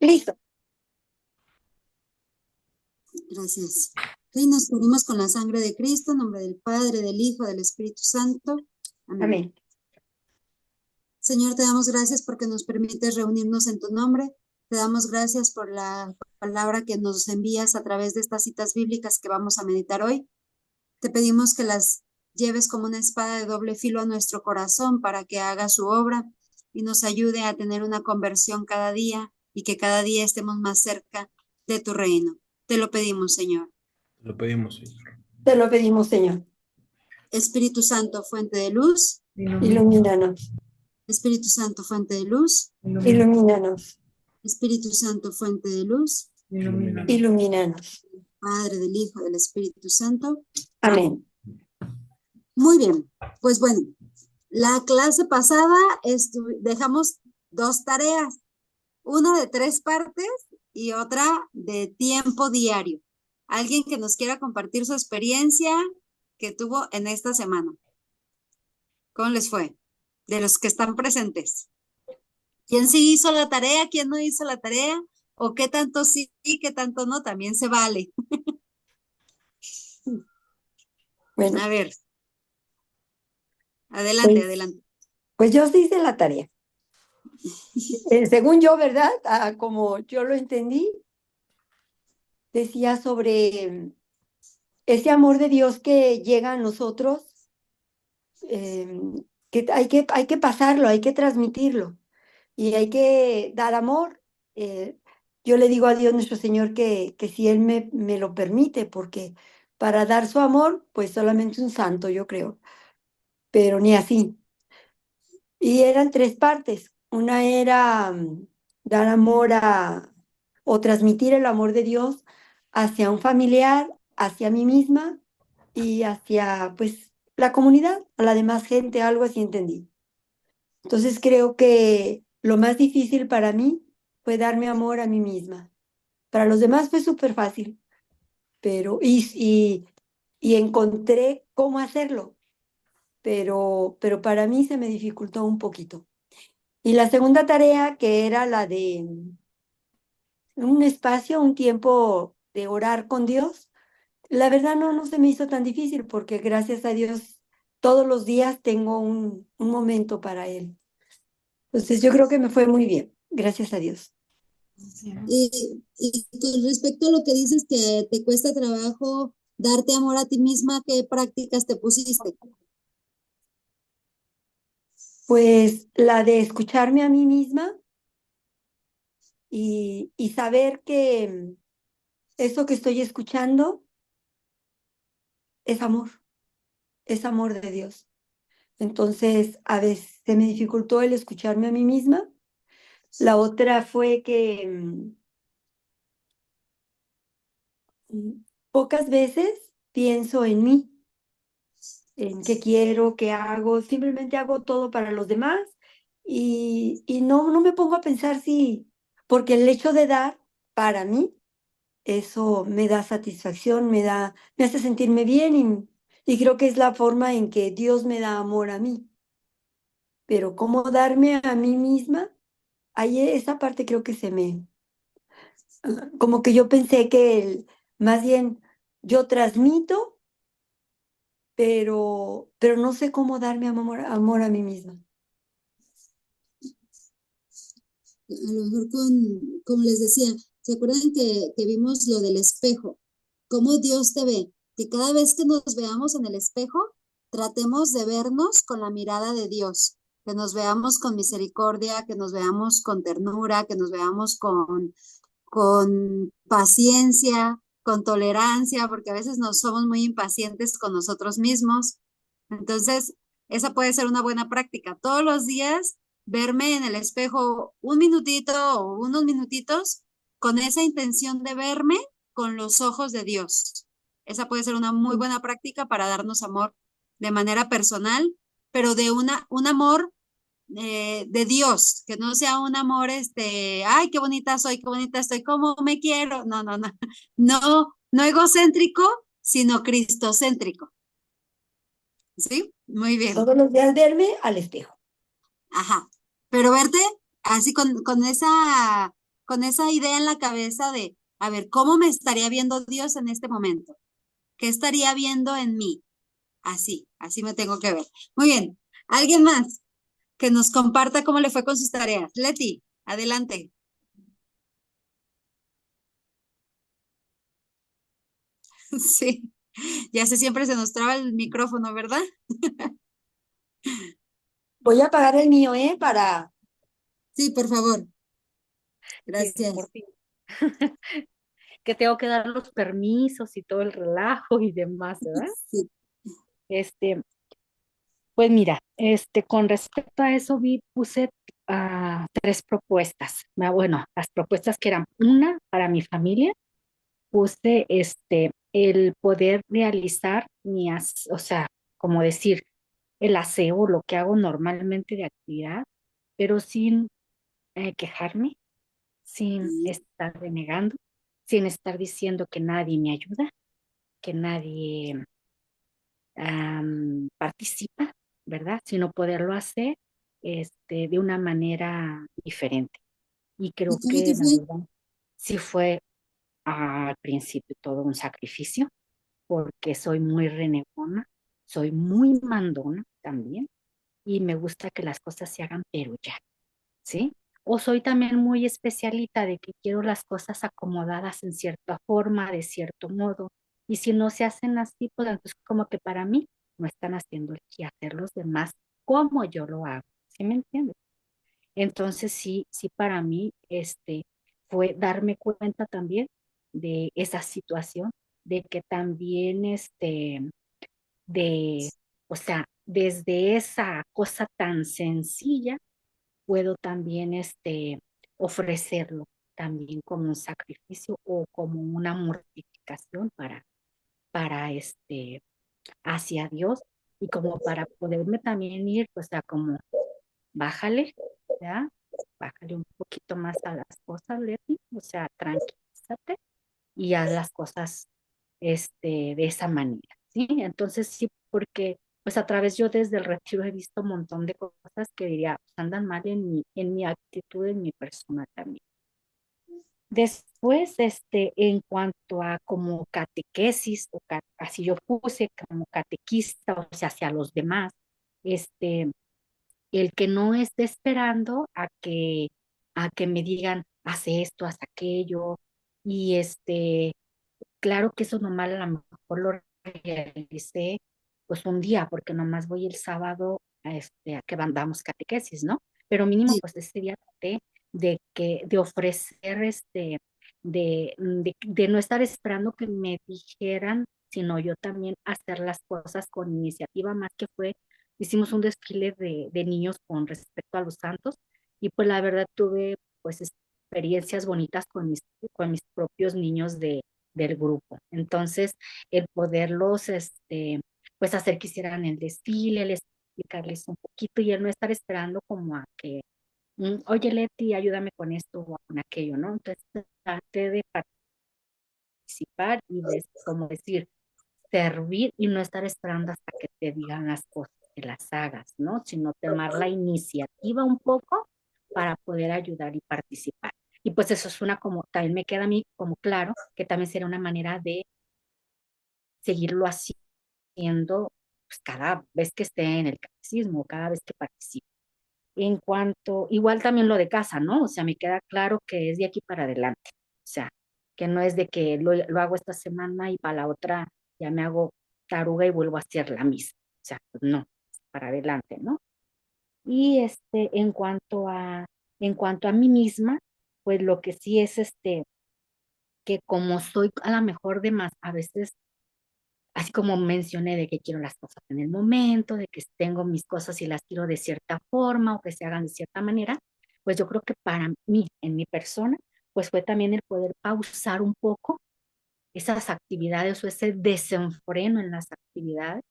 Listo. Gracias. Y nos cubrimos con la sangre de Cristo, en nombre del Padre, del Hijo, del Espíritu Santo. Amén. Amén. Señor, te damos gracias porque nos permites reunirnos en tu nombre. Te damos gracias por la palabra que nos envías a través de estas citas bíblicas que vamos a meditar hoy. Te pedimos que las lleves como una espada de doble filo a nuestro corazón para que haga su obra y nos ayude a tener una conversión cada día y que cada día estemos más cerca de tu reino. Te lo pedimos, Señor. Lo pedimos, Señor. Te lo pedimos, Señor. Espíritu Santo, fuente de luz. Ilumínanos. Espíritu Santo, fuente de luz. Ilumínanos. Espíritu Santo, fuente de luz. Ilumínanos. Padre, del Hijo, del Espíritu Santo. Amén. Muy bien, pues bueno, la clase pasada dejamos dos tareas, una de 3 partes y otra de tiempo diario. Alguien que nos quiera compartir su experiencia que tuvo en esta semana. ¿Cómo les fue? De los que están presentes. ¿Quién sí hizo la tarea? ¿Quién no hizo la tarea? ¿O qué tanto sí y qué tanto no? También se vale. Bueno, A ver. Adelante, pues, adelante. pues yo sí hice la tarea. Según yo, ¿verdad? Como yo lo entendí, decía sobre ese amor de Dios que llega a nosotros, que hay que pasarlo, hay que transmitirlo y hay que dar amor. Yo le digo a Dios nuestro Señor que si Él me lo permite, porque para dar su amor, pues solamente un santo, yo creo, pero ni así. Y eran 3 partes. Una era dar amor o transmitir el amor de Dios hacia un familiar, hacia mí misma y hacia, pues, la comunidad, a la demás gente, algo así entendí. Entonces creo que lo más difícil para mí fue darme amor a mí misma. Para los demás fue súper fácil, pero, y encontré cómo hacerlo, pero para mí se me dificultó un poquito. Y la segunda tarea, que era la de un espacio, un tiempo de orar con Dios, la verdad no se me hizo tan difícil porque gracias a Dios todos los días tengo un momento para Él. Entonces yo creo que me fue muy bien, gracias a Dios. Y con respecto a lo que dices que te cuesta trabajo darte amor a ti misma, ¿qué prácticas te pusiste? Pues la de escucharme a mí misma y saber que eso que estoy escuchando es amor de Dios. Entonces, a veces se me dificultó el escucharme a mí misma. La otra fue que pocas veces pienso en mí, en qué quiero, qué hago. Simplemente hago todo para los demás y no me pongo a pensar si, porque el hecho de dar para mí, eso me da satisfacción, me hace sentirme bien y creo que es la forma en que Dios me da amor a mí. Pero cómo darme a mí misma, ahí esa parte creo que como que yo pensé que más bien yo transmito, pero no sé cómo darme amor a mí misma. A lo mejor como les decía, ¿se acuerdan que vimos lo del espejo? ¿Cómo Dios te ve? Que cada vez que nos veamos en el espejo, tratemos de vernos con la mirada de Dios, que nos veamos con misericordia, que nos veamos con ternura, que nos veamos con paciencia, con tolerancia, porque a veces nos somos muy impacientes con nosotros mismos. Entonces, esa puede ser una buena práctica. Todos los días verme en el espejo un minutito o unos minutitos con esa intención de verme con los ojos de Dios. Esa puede ser una muy buena práctica para darnos amor de manera personal, pero de un amor de Dios, que no sea un amor, ay, qué bonita soy, qué bonita estoy, cómo me quiero. No, no, no, no egocéntrico, sino cristocéntrico. ¿Sí? Muy bien. Todos los días verme al espejo. Ajá. Pero verte así con esa con esa idea en la cabeza de, a ver, ¿cómo me estaría viendo Dios en este momento? ¿Qué estaría viendo en mí? Así me tengo que ver. Muy bien. ¿Alguien más que nos comparta cómo le fue con sus tareas? Leti, adelante. Sí, ya sé, siempre se nos traba el micrófono, ¿verdad? Voy a apagar el mío, ¿eh? Para... Sí, por favor. Sí, por Gracias. fin. Que tengo que dar los permisos y todo el relajo y demás, ¿verdad? Sí. Este, pues mira, con respecto a eso puse tres propuestas. Bueno, las propuestas que eran una para mi familia, puse el poder realizar o sea, como decir, el aseo, lo que hago normalmente de actividad, pero sin quejarme, sin estar renegando, sin estar diciendo que nadie me ayuda, que nadie participa, ¿verdad? Sino poderlo hacer de una manera diferente. Y ¿Y creo cómo que te la fue? verdad sí fue al principio todo un sacrificio, porque soy muy renegona, soy muy mandona también, y me gusta que las cosas se hagan, pero ya, ¿sí? O soy también muy especialita de que quiero las cosas acomodadas en cierta forma, de cierto modo, y si no se hacen así, pues entonces como que para mí no están haciendo el quehacer los demás como yo lo hago, ¿sí me entiendes? Entonces sí, sí para mí fue darme cuenta también de esa situación, de que también de, o sea, desde esa cosa tan sencilla, puedo también ofrecerlo también como un sacrificio o como una mortificación para hacia Dios y como para poderme también ir, pues a como bájale, ¿ya? Bájale un poquito más a las cosas, Leti, o sea, tranquilízate y haz las cosas de esa manera, ¿sí? Entonces sí, porque pues a través yo desde el retiro he visto un montón de cosas que diría, pues, andan mal en mi actitud, en mi persona también. Después, en cuanto a como catequesis, así yo puse como catequista, o sea, hacia los demás, este, el que no esté esperando a que me digan, haz esto, haz aquello, y claro que eso nomás a lo mejor lo realicé pues un día, porque nomás voy el sábado a que damos catequesis, ¿no? Pero mínimo Sí. pues ese día traté de ofrecer de no estar esperando que me dijeran, sino yo también hacer las cosas con iniciativa, más que hicimos un desfile de niños con respecto a los santos, y pues la verdad tuve pues experiencias bonitas con mis propios niños del grupo. Entonces, el poderlos, pues hacer que hicieran el desfile, les explicarles un poquito y el no estar esperando como a que, oye Leti, ayúdame con esto o con aquello, ¿no? Entonces, traté de participar y de, como decir, servir y no estar esperando hasta que te digan las cosas, que las hagas, ¿no? Sino tomar la iniciativa un poco para poder ayudar y participar. Y pues eso es como, también me queda a mí como claro que también sería una manera de seguirlo haciendo pues, cada vez que esté en el catecismo, cada vez que participe. En cuanto, igual también lo de casa, ¿no? O sea, me queda claro que es de aquí para adelante. O sea, que no es de que lo hago esta semana y para la otra ya me hago taruga y vuelvo a hacer la misma. O sea, pues no, para adelante, ¿no? Y en cuanto a mí misma, pues lo que sí es que como soy a lo mejor de más, a veces así como mencioné de que quiero las cosas en el momento, de que tengo mis cosas y las quiero de cierta forma o que se hagan de cierta manera, pues yo creo que para mí, en mi persona, pues fue también el poder pausar un poco esas actividades o ese desenfreno en las actividades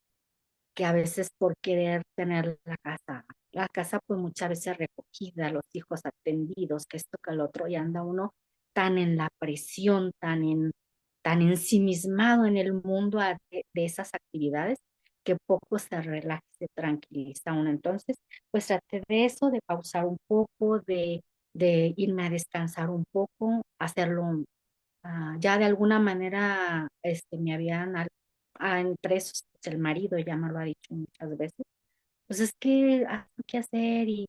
que a veces por querer tener la casa pues muchas veces recogida, los hijos atendidos, que esto que el otro, y anda uno tan en la presión, tan ensimismado en el mundo de esas actividades, que poco se relaja, se tranquiliza uno. Entonces, pues traté de eso, de pausar un poco, de irme a descansar un poco, hacerlo ya de alguna manera me habían entre esos, pues, el marido ya me lo ha dicho muchas veces, pues es que haz qué hacer y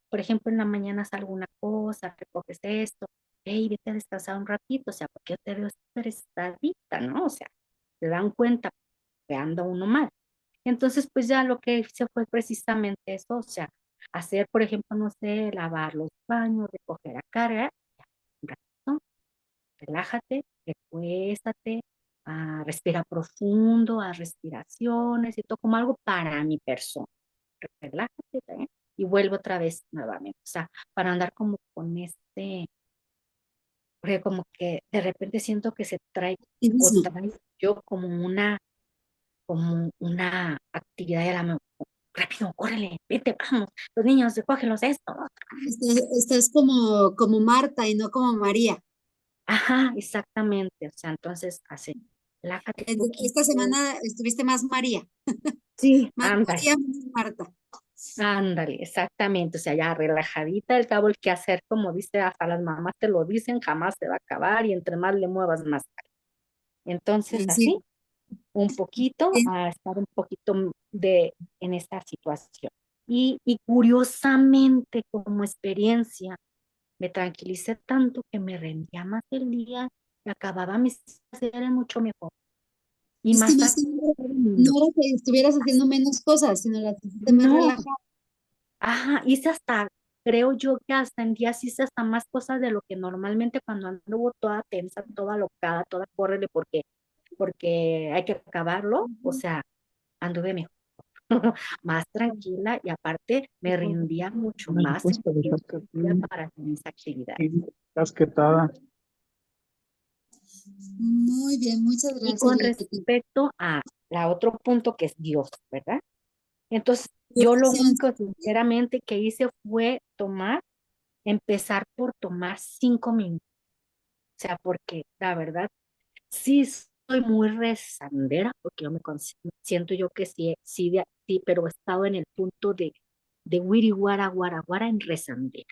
por ejemplo, en la mañana haz alguna cosa, recoges esto, hey, vete a descansar un ratito, o sea, porque yo te veo estresadita, ¿no? O sea, se dan cuenta que anda uno mal. Entonces, pues ya lo que hice fue precisamente eso, o sea, hacer, por ejemplo, no sé, lavar los baños, recoger a carga, un ratito, relájate, recuéstate, respira profundo, haz respiraciones y todo como algo para mi persona. Relájate, ¿eh? Y vuelvo otra vez nuevamente. O sea, para andar como con porque como que de repente siento que se trae Y o mismo. trae yo como una actividad de la rápido, córrele, vete, vamos, los niños, recógelos esto. Estás como Marta y no como María. Ajá, exactamente. O sea, entonces relájate un Esta poquito. semana estuviste más María. Sí, Más ándale. María, menos Marta. Ándale, exactamente, o sea, ya relajadita, el cabo el que hacer, como dice, hasta las mamás te lo dicen, jamás se va a acabar y entre más le muevas más. Entonces, así, Así. un poquito, a estar un poquito en esta situación. Y curiosamente, como experiencia, me tranquilicé tanto que me rendía más el día y acababa mis hacer mucho mejor y Es que más más que tranquila nada, todo el mundo. no era que estuvieras haciendo menos cosas, sino las hiciste más No, relajadas. ajá, hice hasta, creo yo que hasta en días hice hasta más cosas de lo que normalmente cuando ando toda tensa, toda alocada, toda córrele porque hay que acabarlo, o sea, anduve mejor, más tranquila y aparte me rindía mucho No, más pues, pero para hacer mis actividades. casquetada. Muy bien, muchas Y gracias, con Leti. respecto a la otro punto que es Dios, ¿verdad? Entonces, Tu yo lo oración. único sinceramente que hice fue empezar por tomar 5 minutos. O sea, porque la verdad, sí soy muy rezandera, porque yo siento yo que sí, sí, sí, pero he estado en el punto de wiri guara, guara, guara en rezandera.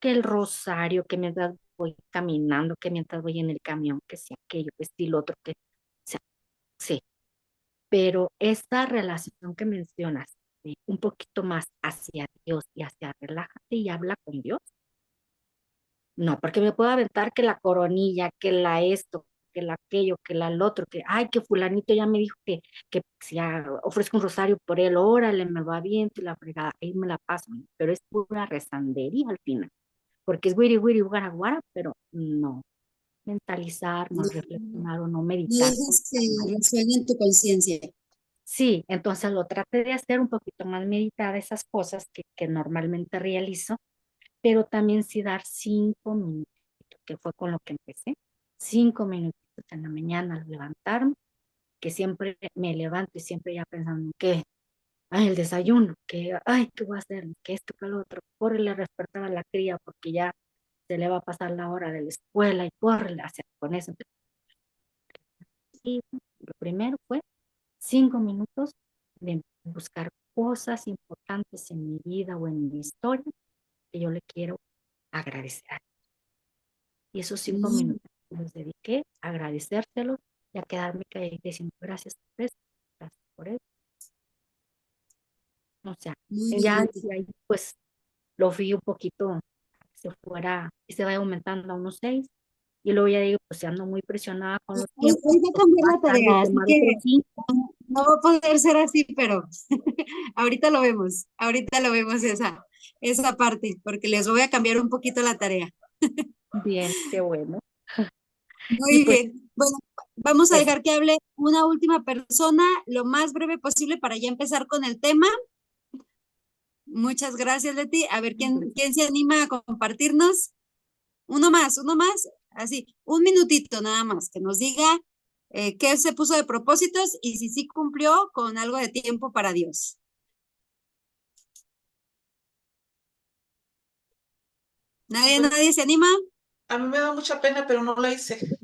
Que el rosario, que mientras voy caminando, que mientras voy en el camión, que sea aquello, que sí, lo otro, que, o sea, sí. Pero esta relación que mencionas, un poquito más hacia Dios y hacia relájate y habla con Dios. No, porque me puedo aventar que la coronilla, que la esto, que la aquello, que la el otro, que, ay, que fulanito ya me dijo que si ofrezco un rosario por él, órale, me va bien, y la fregada, ahí me la paso, pero es pura rezandería al final, porque es wiri wiri guara guara, pero no mentalizar, no No, reflexionar o no no meditar con dejas que calma. resuene en tu conciencia. Sí, entonces lo traté de hacer un poquito más meditada esas cosas que normalmente realizo, pero también sí dar 5 minutos, que fue con lo que empecé, 5 minutitos en la mañana al levantarme, que siempre me levanto y siempre ya pensando que, ay, el desayuno, que, ay, ¿qué voy a hacer? Que esto, que lo otro, córrele a despertar a la cría porque ya se le va a pasar la hora de la escuela y córrele hacia con eso. Y lo primero fue 5 minutos de buscar cosas importantes en mi vida o en mi historia que yo le quiero agradecer. Y esos cinco Muy, minutos los dediqué a agradecérselos y a quedarme calladita diciendo gracias por eso, gracias por eso. O sea, muy bien, ya Leti. de ahí pues lo fui un poquito, se fuera y se va aumentando a unos 6. Y luego ya digo, pues ya ando muy presionada con los tiempos, Hoy va a pues cambiar más la tarde tarea, así tomar que otros 5. no va a poder ser así, pero ahorita lo vemos esa parte, porque les voy a cambiar un poquito la tarea. Bien, qué bueno. Y Muy pues bien. Bueno, vamos a eso, dejar que hable una última persona lo más breve posible para ya empezar con el tema. Muchas gracias, Leti. A ver, ¿quién se anima a compartirnos? Uno más, así, un minutito nada más, que nos diga qué se puso de propósitos y si sí cumplió con algo de tiempo para Dios. Pues Nadie se anima? a mí me da mucha pena, pero no la hice.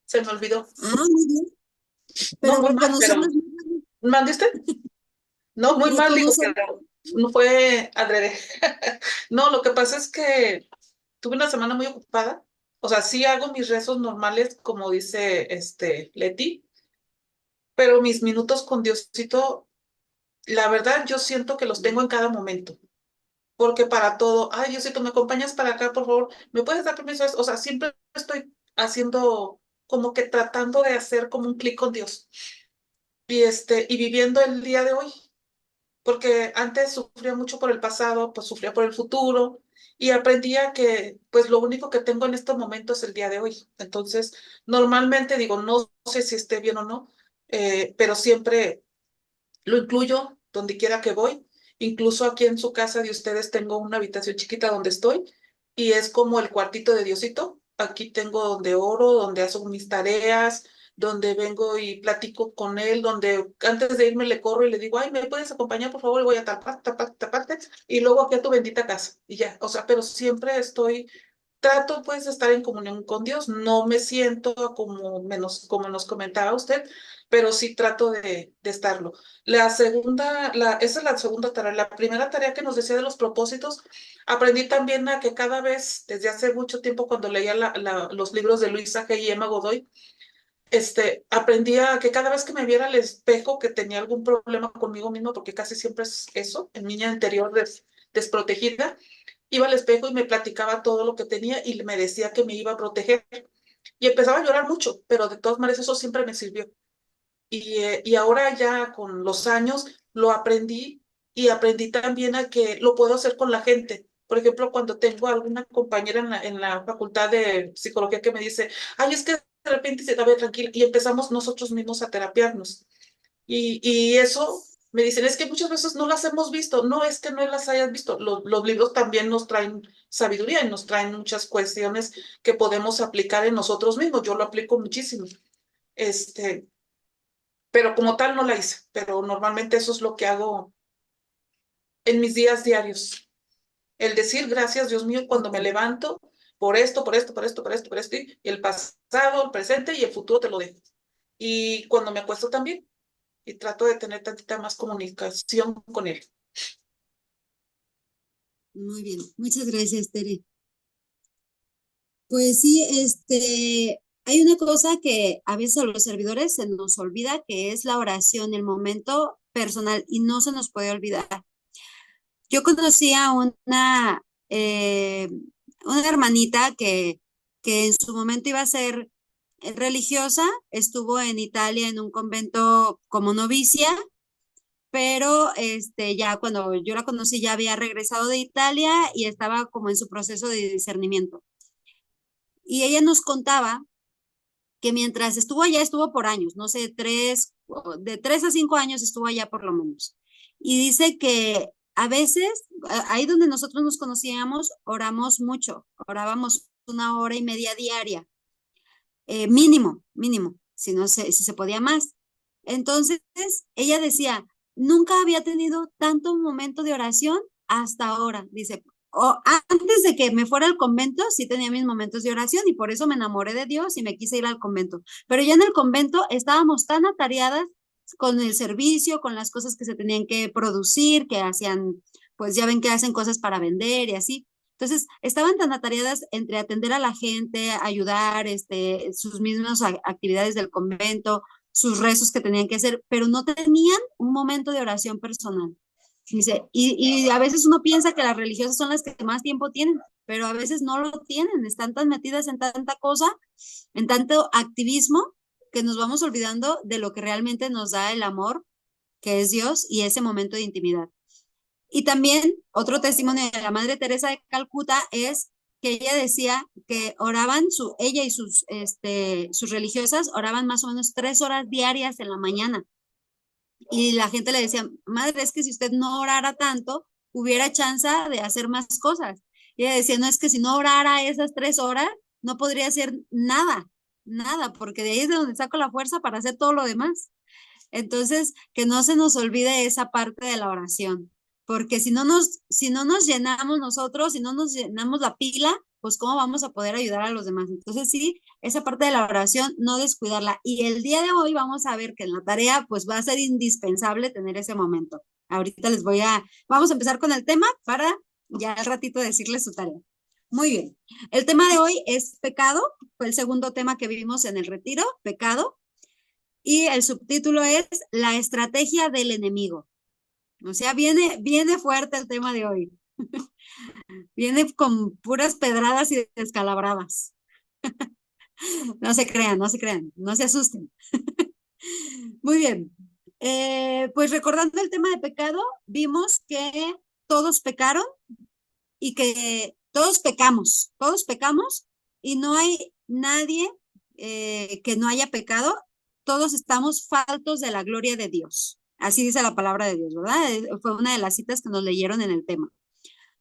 Se me olvidó. Ah, muy bien. No Pero muy mal, pero reconocerlos, ¿mande usted? No muy mal, digo, reconocer, pero No fue adrede. No, lo que pasa es que tuve una semana muy ocupada. O sea, sí hago mis rezos normales, como dice Leti, pero mis minutos con Diosito, la verdad, yo siento que los tengo en cada momento. Porque para todo, ay, Diosito, ¿me acompañas para acá, por favor? ¿Me puedes dar permiso? O sea, siempre estoy haciendo, como que tratando de hacer como un clic con Dios. Y viviendo el día de hoy. Porque antes sufría mucho por el pasado, pues sufría por el futuro y aprendía que pues lo único que tengo en estos momentos es el día de hoy. Entonces, normalmente digo, no sé si esté bien o no, pero siempre lo incluyo donde quiera que voy. Incluso aquí en su casa de ustedes tengo una habitación chiquita donde estoy y es como el cuartito de Diosito. Aquí tengo donde oro, donde hago mis tareas, donde vengo y platico con él, donde antes de irme le corro y le digo, ay, ¿me puedes acompañar, por favor? Y voy a tal parte, tal parte, tal parte, y luego aquí a tu bendita casa. Y ya, o sea, pero siempre trato pues de estar en comunión con Dios. No me siento como nos comentaba usted, pero sí trato de estarlo. Esa es la segunda tarea. La primera tarea que nos decía de los propósitos, aprendí también a que cada vez, desde hace mucho tiempo, cuando leía los libros de Luisa Hay y Emma Godoy, aprendí a que cada vez que me viera al espejo que tenía algún problema conmigo mismo, porque casi siempre es eso, en mi niña interior desprotegida, iba al espejo y me platicaba todo lo que tenía y me decía que me iba a proteger. Y empezaba a llorar mucho, pero de todas maneras eso siempre me sirvió. Y ahora ya con los años lo aprendí y aprendí también a que lo puedo hacer con la gente. Por ejemplo, cuando tengo alguna compañera en la facultad de psicología que me dice, ay, es que de repente se ve tranquila y empezamos nosotros mismos a terapiarnos. Y eso me dicen, es que muchas veces no las hemos visto. No es que no las hayas visto. Los libros también nos traen sabiduría y nos traen muchas cuestiones que podemos aplicar en nosotros mismos. Yo lo aplico muchísimo. Este, pero como tal no la hice. Pero normalmente eso es lo que hago en mis días diarios. El decir gracias, Dios mío, cuando me levanto por esto, por esto, por esto, por esto, por esto, y el pasado, el presente y el futuro te lo dejo. Y cuando me acuesto también, y trato de tener tantita más comunicación con él. Muy bien, muchas gracias, Tere. Pues sí, hay una cosa que a veces a los servidores se nos olvida, que es la oración, el momento personal, y no se nos puede olvidar. Yo conocí a una hermanita que en su momento iba a ser religiosa, estuvo en Italia en un convento como novicia, pero ya cuando yo la conocí ya había regresado de Italia y estaba como en su proceso de discernimiento. Y ella nos contaba que mientras estuvo allá, estuvo por años, no sé, de 3 a 5 años estuvo allá por lo menos. Y dice que a veces, ahí donde nosotros nos conocíamos, oramos mucho, orábamos 1 hora y media diaria, mínimo, mínimo, si se podía más. Entonces, ella decía, nunca había tenido tanto momento de oración hasta ahora. Dice, antes de que me fuera al convento, sí tenía mis momentos de oración y por eso me enamoré de Dios y me quise ir al convento. Pero ya en el convento estábamos tan atareadas con el servicio, con las cosas que se tenían que producir, que hacían, pues ya ven que hacen cosas para vender y así. Entonces, estaban tan atareadas entre atender a la gente, ayudar, sus mismas actividades del convento, sus rezos que tenían que hacer, pero no tenían un momento de oración personal. Dice, y a veces uno piensa que las religiosas son las que más tiempo tienen, pero a veces no lo tienen, están tan metidas en tanta cosa, en tanto activismo, que nos vamos olvidando de lo que realmente nos da el amor, que es Dios, y ese momento de intimidad. Y también otro testimonio de la Madre Teresa de Calcuta es que ella decía que ella y sus religiosas oraban más o menos 3 horas diarias en la mañana. Y la gente le decía, madre, es que si usted no orara tanto, hubiera chance de hacer más cosas. Y ella decía, no, es que si no orara esas 3 horas, no podría hacer nada, nada, porque de ahí es de donde saco la fuerza para hacer todo lo demás. Entonces, que no se nos olvide esa parte de la oración, porque si no nos llenamos nosotros, si no nos llenamos la pila, pues cómo vamos a poder ayudar a los demás. Entonces sí, esa parte de la oración, no descuidarla. Y el día de hoy vamos a ver que en la tarea, pues va a ser indispensable tener ese momento. Ahorita vamos a empezar con el tema para ya al ratito decirles su tarea. Muy bien. El tema de hoy es pecado, fue el segundo tema que vimos en el retiro, pecado. Y el subtítulo es la estrategia del enemigo. O sea, viene fuerte el tema de hoy. Viene con puras pedradas y descalabradas. No se crean, no se asusten. Muy bien. Pues recordando el tema de pecado, vimos que todos pecaron y que todos pecamos y no hay nadie que no haya pecado. Todos estamos faltos de la gloria de Dios. Así dice la palabra de Dios, ¿verdad? Fue una de las citas que nos leyeron en el tema.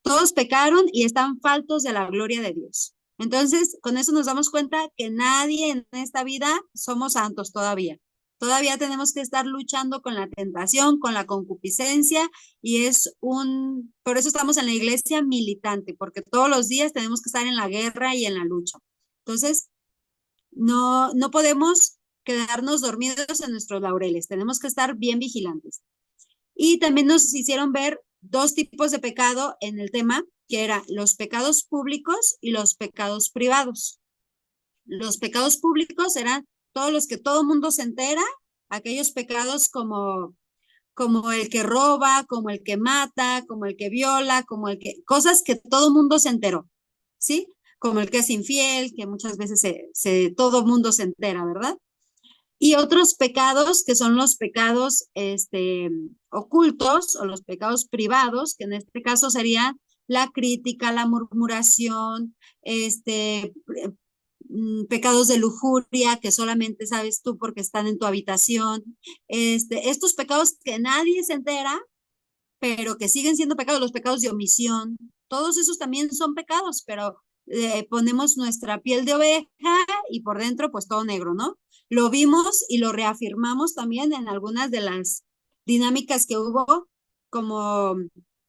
Todos pecaron y están faltos de la gloria de Dios. Entonces, con eso nos damos cuenta que nadie en esta vida somos santos todavía. Todavía tenemos que estar luchando con la tentación, con la concupiscencia, y por eso estamos en la iglesia militante, porque todos los días tenemos que estar en la guerra y en la lucha. Entonces, no podemos quedarnos dormidos en nuestros laureles, tenemos que estar bien vigilantes. Y también nos hicieron ver dos tipos de pecado en el tema, que eran los pecados públicos y los pecados privados. Los pecados públicos eran todos los que todo mundo se entera, aquellos pecados como el que roba, como el que mata, como el que viola, cosas que todo mundo se enteró, ¿sí? Como el que es infiel, que muchas veces todo mundo se entera, ¿verdad? Y otros pecados que son los pecados ocultos o los pecados privados, que en este caso serían la crítica, la murmuración, pecados de lujuria que solamente sabes tú porque están en tu habitación, estos pecados que nadie se entera, pero que siguen siendo pecados, los pecados de omisión, todos esos también son pecados, pero ponemos nuestra piel de oveja y por dentro pues todo negro, ¿no? Lo vimos y lo reafirmamos también en algunas de las dinámicas que hubo, como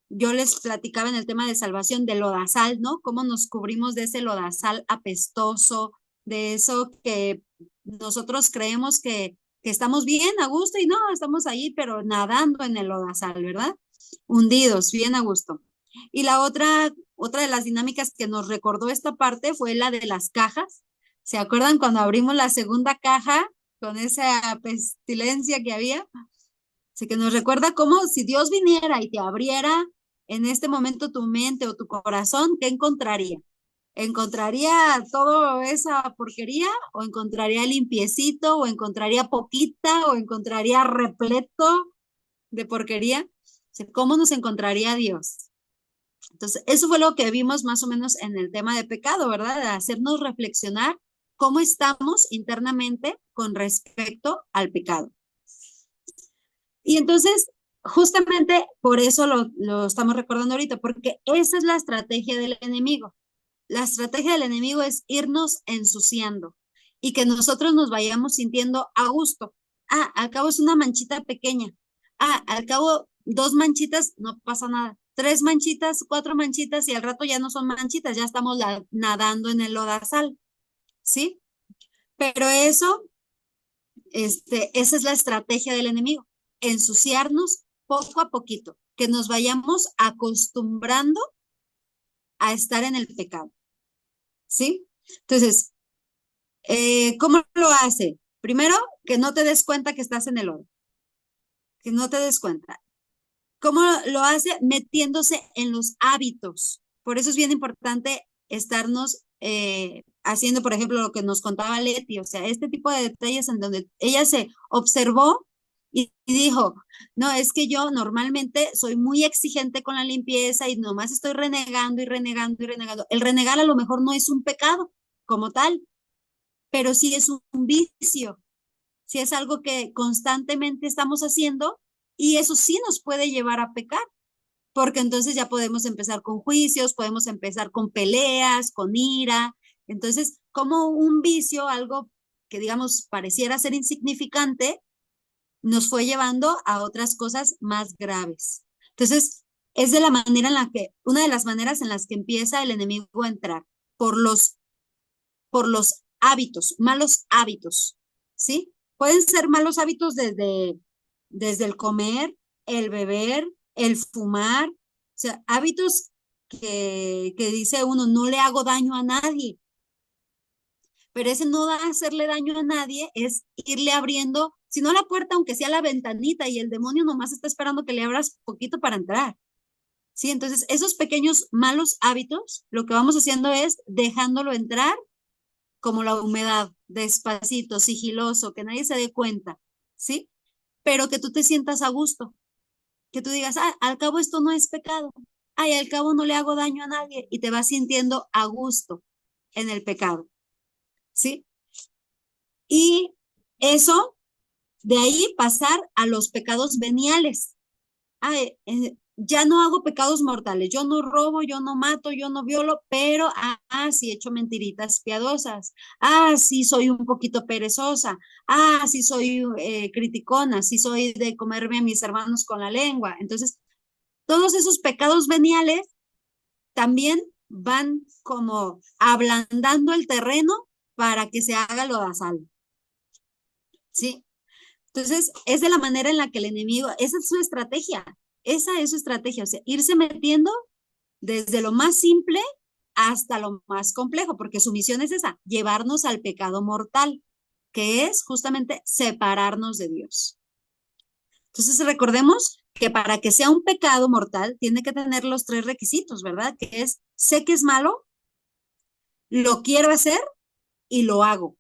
yo les platicaba en el tema de salvación del lodazal, ¿no? Cómo nos cubrimos de ese lodazal apestoso, de eso que nosotros creemos que estamos bien a gusto y no, estamos ahí, pero nadando en el lodazal, ¿verdad? Hundidos, bien a gusto. Y la otra de las dinámicas que nos recordó esta parte fue la de las cajas. ¿Se acuerdan cuando abrimos la segunda caja con esa pestilencia que había? Así que nos recuerda cómo si Dios viniera y te abriera en este momento tu mente o tu corazón, ¿qué encontraría? ¿Encontraría toda esa porquería o encontraría limpiecito o encontraría poquita o encontraría repleto de porquería? O sea, ¿cómo nos encontraría Dios? Entonces, eso fue lo que vimos más o menos en el tema de pecado, ¿verdad? De hacernos reflexionar cómo estamos internamente con respecto al pecado. Y entonces, justamente por eso lo estamos recordando ahorita, porque esa es la estrategia del enemigo. La estrategia del enemigo es irnos ensuciando y que nosotros nos vayamos sintiendo a gusto. Al cabo es una manchita pequeña. Al cabo 2 manchitas, no pasa nada. 3 manchitas, 4 manchitas y al rato ya no son manchitas, ya estamos nadando en el lodazal, ¿sí? Pero esa es la estrategia del enemigo, ensuciarnos poco a poquito, que nos vayamos acostumbrando a estar en el pecado, ¿sí? Entonces, ¿cómo lo hace? Primero, que no te des cuenta que estás en el lodo, que no te des cuenta. ¿Cómo lo hace? Metiéndose en los hábitos. Por eso es bien importante estarnos haciendo, por ejemplo, lo que nos contaba Leti, o sea, este tipo de detalles en donde ella se observó y dijo, no, es que yo normalmente soy muy exigente con la limpieza y nomás estoy renegando y renegando y renegando. El renegar a lo mejor no es un pecado como tal, pero sí es un vicio, sí es algo que constantemente estamos haciendo y eso sí nos puede llevar a pecar, porque entonces ya podemos empezar con juicios, podemos empezar con peleas, con ira. Entonces, como un vicio, algo que digamos pareciera ser insignificante, nos fue llevando a otras cosas más graves. Entonces, es de la manera en la que, una de las maneras en las que empieza el enemigo a entrar, por los hábitos, malos hábitos, ¿sí? Pueden ser malos hábitos desde el comer, el beber, el fumar, o sea, hábitos que dice uno, no le hago daño a nadie, pero ese no da hacerle daño a nadie, es irle abriendo, si no la puerta, aunque sea la ventanita, y el demonio nomás está esperando que le abras poquito para entrar. Sí, entonces esos pequeños malos hábitos, lo que vamos haciendo es dejándolo entrar como la humedad, despacito, sigiloso, que nadie se dé cuenta, ¿sí? Pero que tú te sientas a gusto, que tú digas, ah, al cabo esto no es pecado, ay, al cabo no le hago daño a nadie, y te vas sintiendo a gusto en el pecado, ¿sí? Y eso, de ahí pasar a los pecados veniales. Ay, ya no hago pecados mortales, yo no robo, yo no mato, yo no violo, pero sí he hecho mentiritas piadosas, sí soy un poquito perezosa, sí soy criticona, sí soy de comerme a mis hermanos con la lengua. Entonces, todos esos pecados veniales también van como ablandando el terreno para que se haga lo basal, ¿sí? Entonces, es de la manera en la que el enemigo, esa es su estrategia, o sea, irse metiendo desde lo más simple hasta lo más complejo, porque su misión es esa, llevarnos al pecado mortal, que es justamente separarnos de Dios. Entonces, recordemos que para que sea un pecado mortal, tiene que tener los 3 requisitos, ¿verdad? Que es, sé que es malo, lo quiero hacer y lo hago.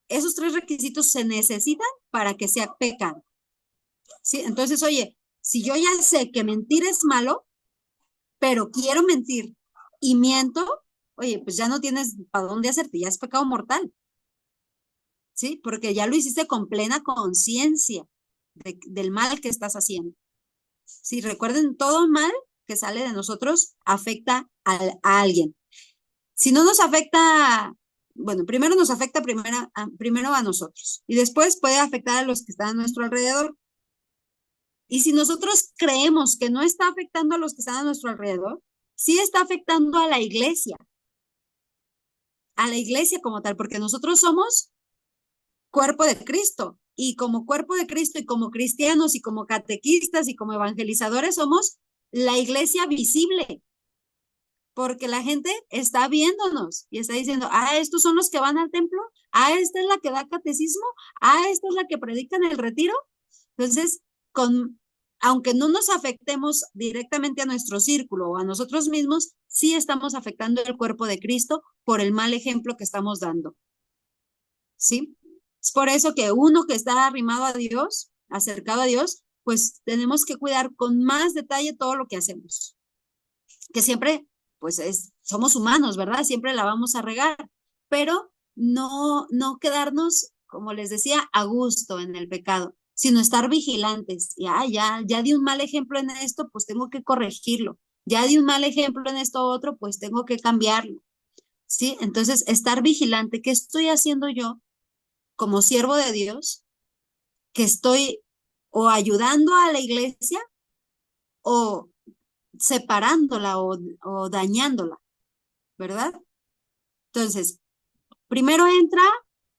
Esos 3 requisitos se necesitan para que sea pecado. ¿Sí? Entonces, oye, si yo ya sé que mentir es malo, pero quiero mentir y miento, oye, pues ya no tienes para dónde hacerte, ya es pecado mortal, ¿sí? Porque ya lo hiciste con plena conciencia del mal que estás haciendo. Sí, recuerden, todo mal que sale de nosotros afecta a alguien. Si no nos afecta, bueno, primero nos afecta primero a nosotros y después puede afectar a los que están a nuestro alrededor. Y si nosotros creemos que no está afectando a los que están a nuestro alrededor, sí está afectando a la iglesia como tal, porque nosotros somos cuerpo de Cristo. Y como cuerpo de Cristo y como cristianos y como catequistas y como evangelizadores somos la iglesia visible, porque la gente está viéndonos y está diciendo, estos son los que van al templo, esta es la que da catecismo, esta es la que predica en el retiro. Entonces, aunque no nos afectemos directamente a nuestro círculo o a nosotros mismos, sí estamos afectando el cuerpo de Cristo por el mal ejemplo que estamos dando. ¿Sí? Es por eso que uno que está arrimado a Dios, acercado a Dios, pues tenemos que cuidar con más detalle todo lo que hacemos. Que siempre, pues somos humanos, ¿verdad? Siempre la vamos a regar, pero no quedarnos, como les decía, a gusto en el pecado, sino estar vigilantes. Ya di un mal ejemplo en esto, pues tengo que corregirlo. Ya di un mal ejemplo en esto otro, pues tengo que cambiarlo. ¿Sí? Entonces, estar vigilante. ¿Qué estoy haciendo yo como siervo de Dios? Que estoy o ayudando a la iglesia o separándola o dañándola, ¿verdad? Entonces, primero entra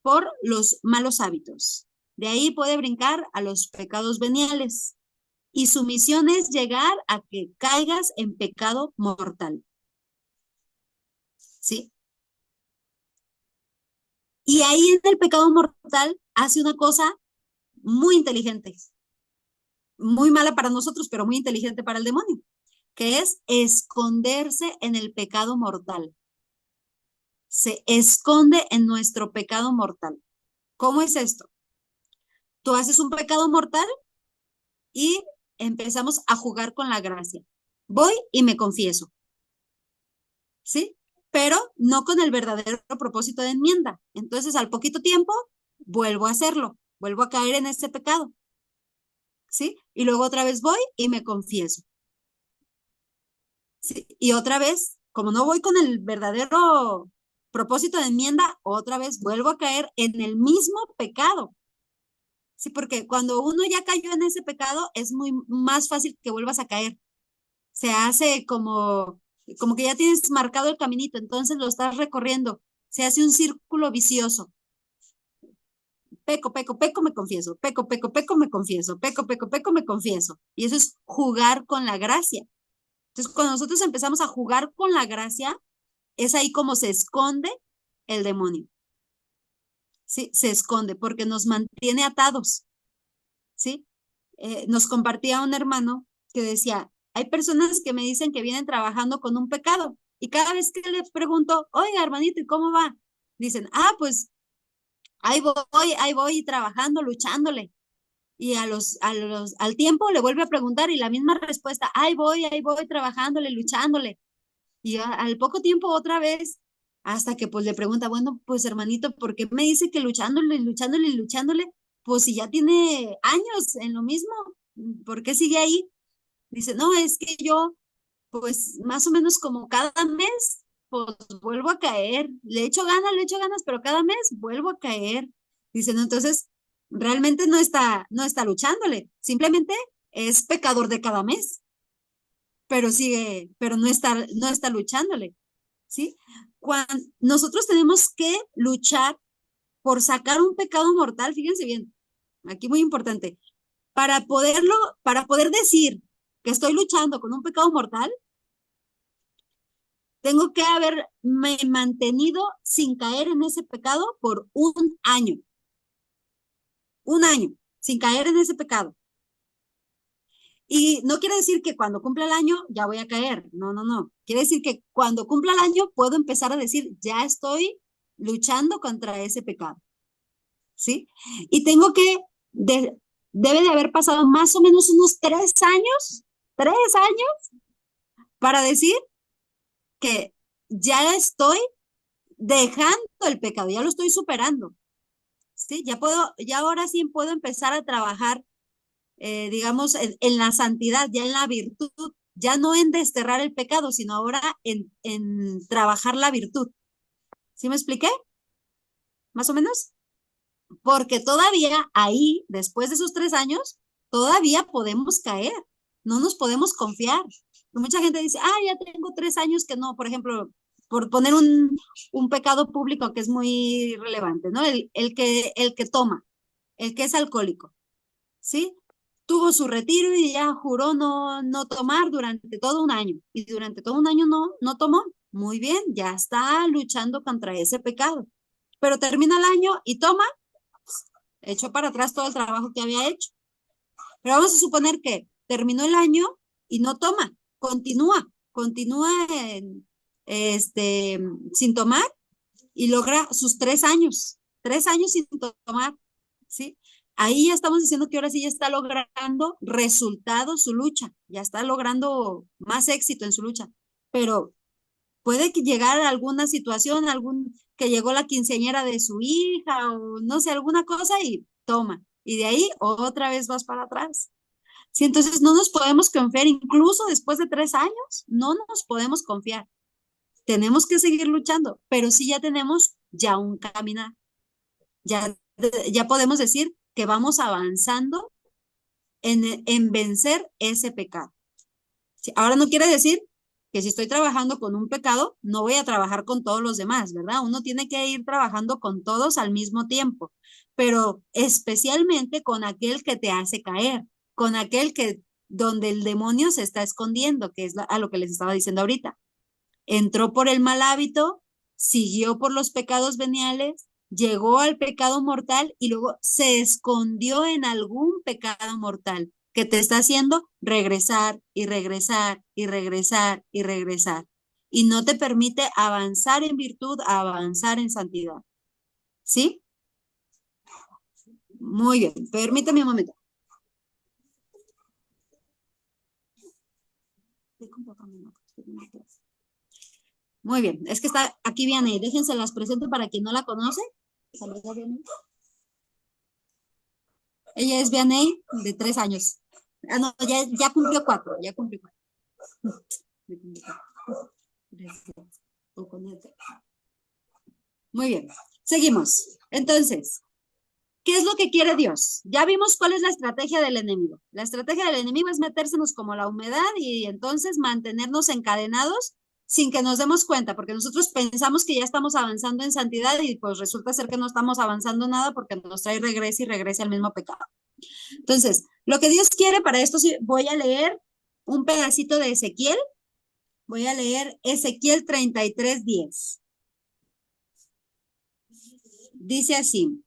por los malos hábitos. De ahí puede brincar a los pecados veniales. Y su misión es llegar a que caigas en pecado mortal. ¿Sí? Y ahí en el pecado mortal hace una cosa muy inteligente, muy mala para nosotros, pero muy inteligente para el demonio, que es esconderse en el pecado mortal. Se esconde en nuestro pecado mortal. ¿Cómo es esto? Tú haces un pecado mortal y empezamos a jugar con la gracia. Voy y me confieso, ¿sí? Pero no con el verdadero propósito de enmienda. Entonces, al poquito tiempo, vuelvo a hacerlo, vuelvo a caer en ese pecado, ¿sí? Y luego otra vez voy y me confieso, ¿sí? Y otra vez, como no voy con el verdadero propósito de enmienda, otra vez vuelvo a caer en el mismo pecado. Sí, porque cuando uno ya cayó en ese pecado, es muy más fácil que vuelvas a caer. se hace como que ya tienes marcado el caminito, entonces lo estás recorriendo, se hace un círculo vicioso. Peco, peco, peco, me confieso, peco, peco, peco, me confieso, peco, peco, peco, me confieso. Y eso es jugar con la gracia. Entonces, cuando nosotros empezamos a jugar con la gracia, es ahí como se esconde el demonio. ¿Sí? Se esconde porque nos mantiene atados. ¿Sí? Nos compartía un hermano que decía, hay personas que me dicen que vienen trabajando con un pecado y cada vez que les pregunto, oiga, hermanito, ¿y cómo va? Dicen, pues ahí voy trabajando, luchándole. Y al tiempo le vuelve a preguntar y la misma respuesta, ahí voy trabajándole, luchándole. Y al poco tiempo otra vez, hasta que pues le pregunta, bueno, pues hermanito, ¿por qué me dice que luchándole, luchándole, luchándole? Pues si ya tiene años en lo mismo, ¿por qué sigue ahí? Dice, no, es que yo, pues más o menos como cada mes, pues vuelvo a caer. Le echo ganas, pero cada mes vuelvo a caer. Dice, no, entonces realmente no está luchándole, simplemente es pecador de cada mes, pero sigue, pero no está luchándole, ¿sí? Nosotros tenemos que luchar por sacar un pecado mortal, fíjense bien, aquí muy importante, para poder decir que estoy luchando con un pecado mortal, tengo que haberme mantenido sin caer en ese pecado por un año, sin caer en ese pecado. Y no quiere decir que cuando cumpla el año ya voy a caer, no, no, no. Quiere decir que cuando cumpla el año puedo empezar a decir, ya estoy luchando contra ese pecado, ¿sí? Y debe de haber pasado más o menos unos 3 años para decir que ya estoy dejando el pecado, ya lo estoy superando, ¿sí? Ya ahora sí puedo empezar a trabajar, digamos, en la santidad, ya en la virtud, ya no en desterrar el pecado, sino ahora en trabajar la virtud. ¿Sí me expliqué? ¿Más o menos? Porque todavía ahí, después de esos 3 años, todavía podemos caer, no nos podemos confiar. Mucha gente dice, ya tengo 3 años que no, por ejemplo, por poner un pecado público que es muy relevante, ¿no? El que toma, el que es alcohólico, ¿sí? Tuvo su retiro y ya juró no tomar durante todo un año. Y durante todo un año no tomó. Muy bien, ya está luchando contra ese pecado. Pero termina el año y toma, echó para atrás todo el trabajo que había hecho. Pero vamos a suponer que terminó el año y no toma, continúa sin tomar y logra sus 3 años sin tomar, ¿sí? Ahí ya estamos diciendo que ahora sí ya está logrando resultados su lucha, ya está logrando más éxito en su lucha, pero puede que llegar a alguna situación, que llegó la quinceañera de su hija o no sé, alguna cosa y toma. Y de ahí otra vez vas para atrás. Sí, entonces no nos podemos confiar, incluso después de 3 años, no nos podemos confiar. Tenemos que seguir luchando, pero sí ya tenemos ya un caminar. Ya podemos decir que vamos avanzando en vencer ese pecado. Sí, ahora no quiere decir que si estoy trabajando con un pecado, no voy a trabajar con todos los demás, ¿verdad? Uno tiene que ir trabajando con todos al mismo tiempo, pero especialmente con aquel que te hace caer, con aquel donde el demonio se está escondiendo, que es a lo que les estaba diciendo ahorita. Entró por el mal hábito, siguió por los pecados veniales, llegó al pecado mortal y luego se escondió en algún pecado mortal que te está haciendo regresar y regresar y regresar y regresar. Y no te permite avanzar en virtud, avanzar en santidad. ¿Sí? Muy bien, permítame un momento. Muy bien, es que está aquí Vianey, déjense las presento para quien no la conoce. Saluda, Vianey. Ella es Vianey, de 3 años. No, ya cumplió 4, ya cumplió 4. Muy bien, seguimos. Entonces, ¿qué es lo que quiere Dios? Ya vimos cuál es la estrategia del enemigo. La estrategia del enemigo es metérsenos como la humedad y entonces mantenernos encadenados sin que nos demos cuenta, porque nosotros pensamos que ya estamos avanzando en santidad y pues resulta ser que no estamos avanzando nada porque nos trae regresa y regresa al mismo pecado. Entonces, lo que Dios quiere para esto, voy a leer un pedacito de Ezequiel. Voy a leer Ezequiel 33:10. Dice así: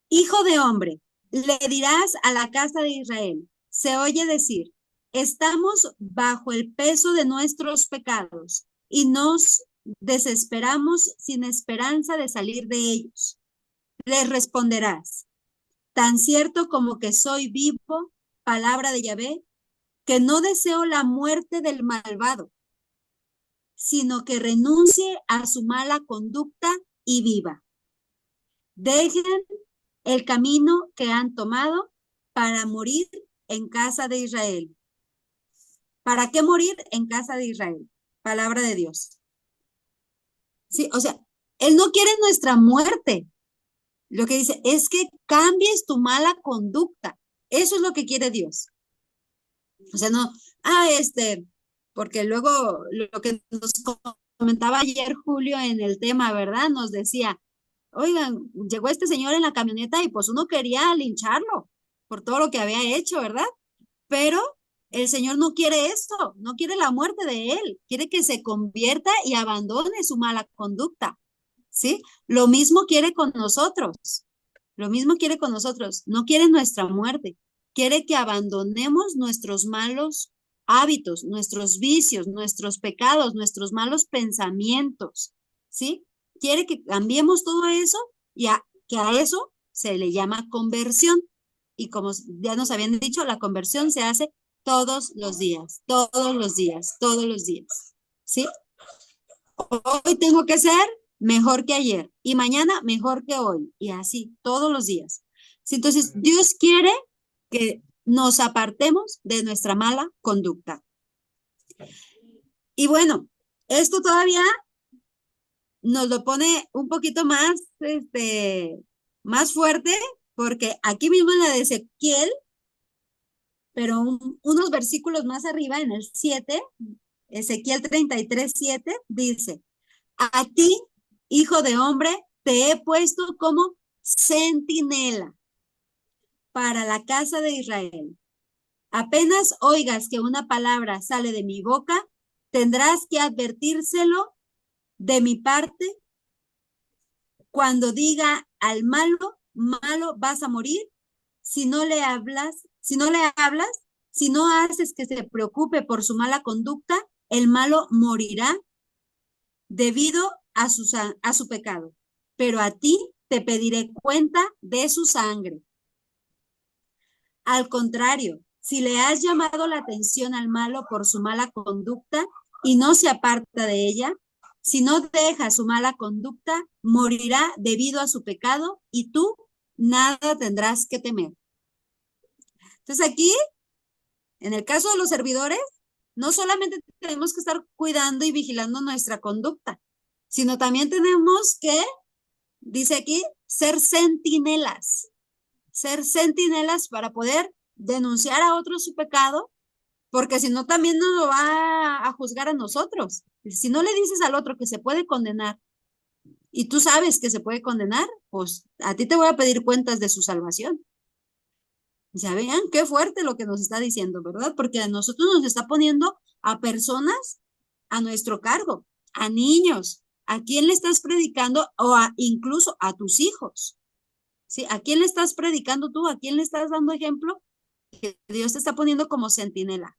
Hijo de hombre, le dirás a la casa de Israel, se oye decir, estamos bajo el peso de nuestros pecados y nos desesperamos sin esperanza de salir de ellos. Les responderás, tan cierto como que soy vivo, palabra de Yahvé, que no deseo la muerte del malvado, sino que renuncie a su mala conducta y viva. Dejen el camino que han tomado para morir en casa de Israel. ¿Para qué morir en casa de Israel? Palabra de Dios. Sí, o sea, Él no quiere nuestra muerte. Lo que dice es que cambies tu mala conducta. Eso es lo que quiere Dios. O sea, no, porque luego lo que nos comentaba ayer Julio en el tema, ¿verdad? Nos decía, oigan, llegó este señor en la camioneta y pues uno quería lincharlo por todo lo que había hecho, ¿verdad? Pero el Señor no quiere esto, no quiere la muerte de él, quiere que se convierta y abandone su mala conducta, ¿sí? Lo mismo quiere con nosotros, lo mismo quiere con nosotros, no quiere nuestra muerte, quiere que abandonemos nuestros malos hábitos, nuestros vicios, nuestros pecados, nuestros malos pensamientos, ¿sí? Quiere que cambiemos todo eso y que a eso se le llama conversión. Y como ya nos habían dicho, la conversión se hace todos los días, todos los días, todos los días, ¿sí? Hoy tengo que ser mejor que ayer y mañana mejor que hoy y así todos los días. ¿Sí? Entonces, Dios quiere que nos apartemos de nuestra mala conducta. Y bueno, esto todavía nos lo pone un poquito más, más fuerte, porque aquí mismo en la de Ezequiel, pero unos versículos más arriba, en el 7, Ezequiel 33:7, dice, a ti, hijo de hombre, te he puesto como centinela para la casa de Israel. Apenas oigas que una palabra sale de mi boca, tendrás que advertírselo de mi parte. Cuando diga al malo, malo vas a morir, si no le hablas, si no haces que se preocupe por su mala conducta, el malo morirá debido a su pecado. Pero a ti te pediré cuenta de su sangre. Al contrario, si le has llamado la atención al malo por su mala conducta y no se aparta de ella, si no deja su mala conducta, morirá debido a su pecado y tú nada tendrás que temer. Entonces aquí, en el caso de los servidores, no solamente tenemos que estar cuidando y vigilando nuestra conducta, sino también tenemos que, dice aquí, ser centinelas para poder denunciar a otros su pecado, porque si no también nos lo va a juzgar a nosotros. Si no le dices al otro que se puede condenar y tú sabes que se puede condenar, pues a ti te voy a pedir cuentas de su salvación. Ya vean qué fuerte lo que nos está diciendo, ¿verdad? Porque a nosotros nos está poniendo a personas a nuestro cargo, a niños. ¿A quién le estás predicando? O incluso a tus hijos. ¿Sí? ¿A quién le estás predicando tú? ¿A quién le estás dando ejemplo? Que Dios te está poniendo como centinela.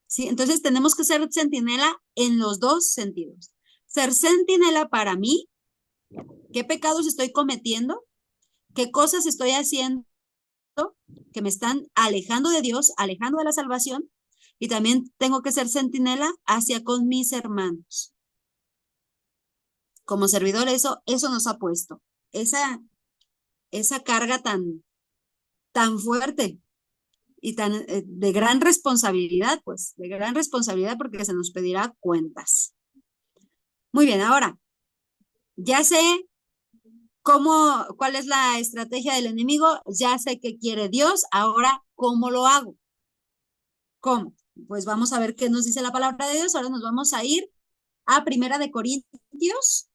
¿Sí? Entonces tenemos que ser centinela en los dos sentidos. Ser centinela para mí, qué pecados estoy cometiendo, qué cosas estoy haciendo que me están alejando de Dios, alejando de la salvación, y también tengo que ser centinela hacia con mis hermanos. Como servidor, eso nos ha puesto esa carga tan fuerte y tan de gran responsabilidad, pues, de gran responsabilidad porque se nos pedirá cuentas. Muy bien, ahora, ya sé ¿Cuál es la estrategia del enemigo? Ya sé qué quiere Dios, ahora, ¿cómo lo hago? ¿Cómo? Pues vamos a ver qué nos dice la palabra de Dios. Ahora nos vamos a ir a Primera de Corintios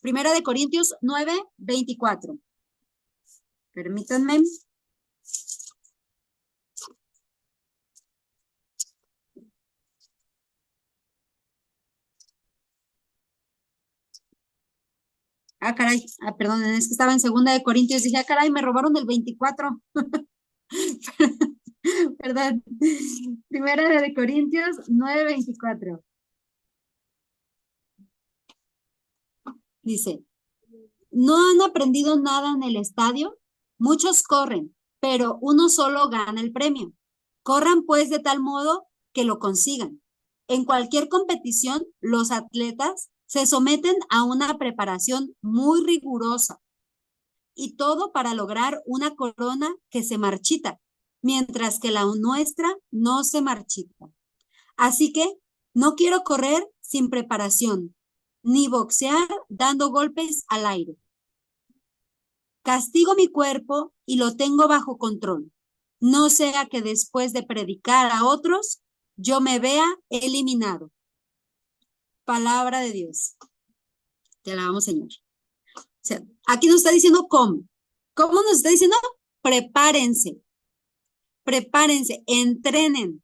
9:24. Permítanme. Caray, perdón, es que estaba en Segunda de Corintios, dije, caray, me robaron el 24. Perdón. Primera de Corintios 9:24. Dice, ¿no han aprendido nada en el estadio? Muchos corren, pero uno solo gana el premio. Corran pues de tal modo que lo consigan. En cualquier competición, los atletas se someten a una preparación muy rigurosa y todo para lograr una corona que se marchita, mientras que la nuestra no se marchita. Así que no quiero correr sin preparación, ni boxear dando golpes al aire. Castigo mi cuerpo y lo tengo bajo control. No sea que después de predicar a otros, yo me vea eliminado. Palabra de Dios. Te alabamos, Señor. O sea, aquí nos está diciendo cómo. ¿Cómo nos está diciendo? Prepárense. Prepárense, entrenen,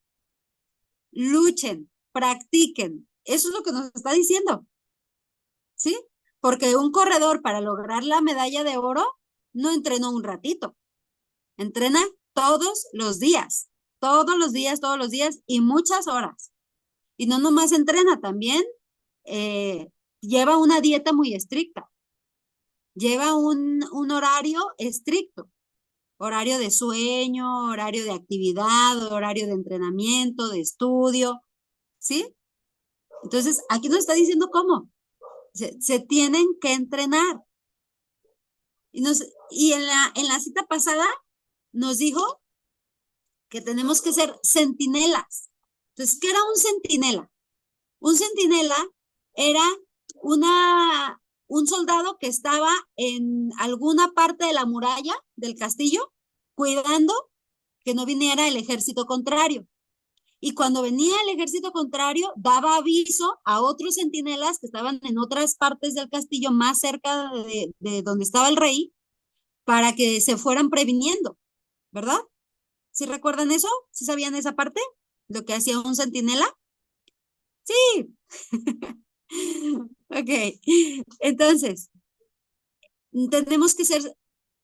luchen, practiquen. Eso es lo que nos está diciendo. ¿Sí? Porque un corredor para lograr la medalla de oro no entrenó un ratito. Entrena todos los días y muchas horas. Y no nomás entrena, también lleva una dieta muy estricta. Lleva un horario estricto. Horario de sueño, horario de actividad, horario de entrenamiento, de estudio. ¿Sí? Entonces, aquí nos está diciendo cómo. Se tienen que entrenar. Y en la cita pasada nos dijo que tenemos que ser centinelas. Entonces, ¿qué era un centinela? Un centinela era un soldado que estaba en alguna parte de la muralla del castillo cuidando que no viniera el ejército contrario. Y cuando venía el ejército contrario, daba aviso a otros centinelas que estaban en otras partes del castillo más cerca de donde estaba el rey para que se fueran previniendo, ¿verdad? ¿Sí recuerdan eso? ¿Sí sabían esa parte? Lo que hacía un centinela. Sí. Ok. Entonces, tenemos que ser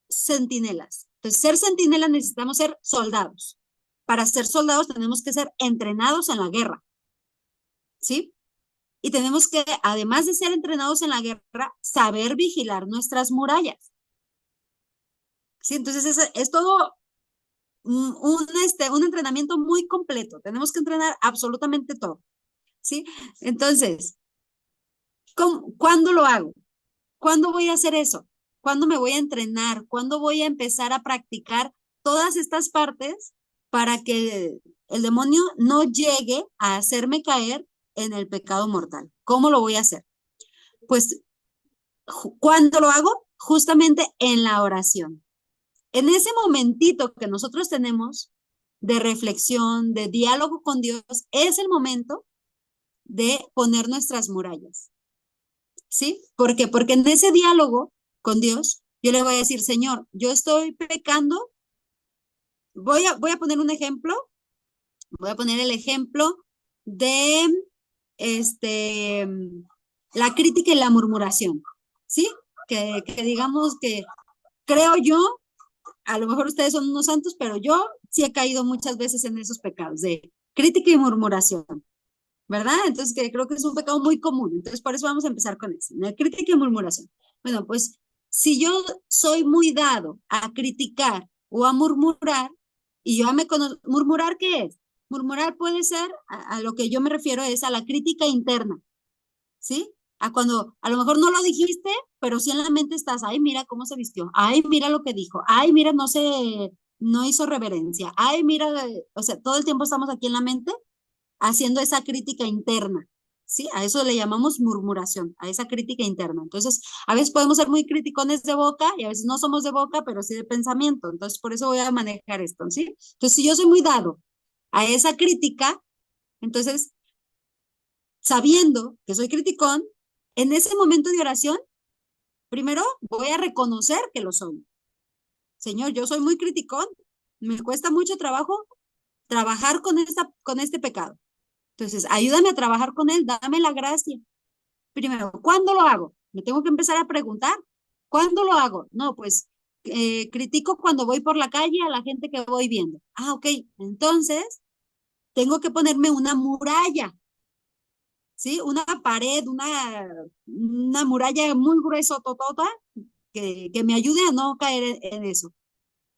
centinelas. Entonces, ser centinelas necesitamos ser soldados. Para ser soldados tenemos que ser entrenados en la guerra. ¿Sí? Y tenemos que, además de ser entrenados en la guerra, saber vigilar nuestras murallas. ¿Sí? Entonces, es todo un entrenamiento muy completo. Tenemos que entrenar absolutamente todo. ¿Sí? Entonces, ¿cuándo lo hago? ¿Cuándo voy a hacer eso? ¿Cuándo me voy a entrenar? ¿Cuándo voy a empezar a practicar todas estas partes para que el demonio no llegue a hacerme caer en el pecado mortal? ¿Cómo lo voy a hacer? Pues, ¿cuándo lo hago? Justamente en la oración. En ese momentito que nosotros tenemos de reflexión, de diálogo con Dios, es el momento de poner nuestras murallas. ¿Sí? ¿Por qué? Porque en ese diálogo con Dios, yo le voy a decir, Señor, yo estoy pecando. Voy a poner un ejemplo. Voy a poner el ejemplo de la crítica y la murmuración. ¿Sí? Que digamos que creo yo, a lo mejor ustedes son unos santos, pero yo sí he caído muchas veces en esos pecados de crítica y murmuración. ¿Verdad? Entonces, que creo que es un pecado muy común. Entonces, por eso vamos a empezar con eso, la crítica y murmuración. Bueno, pues, si yo soy muy dado a criticar o a murmurar, y yo me conozco, ¿murmurar qué es? Murmurar puede ser, a lo que yo me refiero es a la crítica interna, ¿sí? A cuando a lo mejor no lo dijiste, pero sí en la mente estás, ay, mira cómo se vistió, ay, mira lo que dijo, ay, mira, no hizo reverencia, ay, mira, o sea, todo el tiempo estamos aquí en la mente haciendo esa crítica interna, ¿sí? A eso le llamamos murmuración, a esa crítica interna. Entonces, a veces podemos ser muy criticones de boca y a veces no somos de boca, pero sí de pensamiento. Entonces, por eso voy a manejar esto, ¿sí? Entonces, si yo soy muy dado a esa crítica, entonces, sabiendo que soy criticón, en ese momento de oración, primero voy a reconocer que lo soy. Señor, yo soy muy criticón, me cuesta mucho trabajo trabajar con este pecado. Entonces, ayúdame a trabajar con él, dame la gracia. Primero, ¿cuándo lo hago? Me tengo que empezar a preguntar, ¿cuándo lo hago? No, pues critico cuando voy por la calle a la gente que voy viendo. Ah, ok, entonces tengo que ponerme una muralla, ¿sí? Una pared, una muralla muy gruesa, totota, que me ayude a no caer en eso.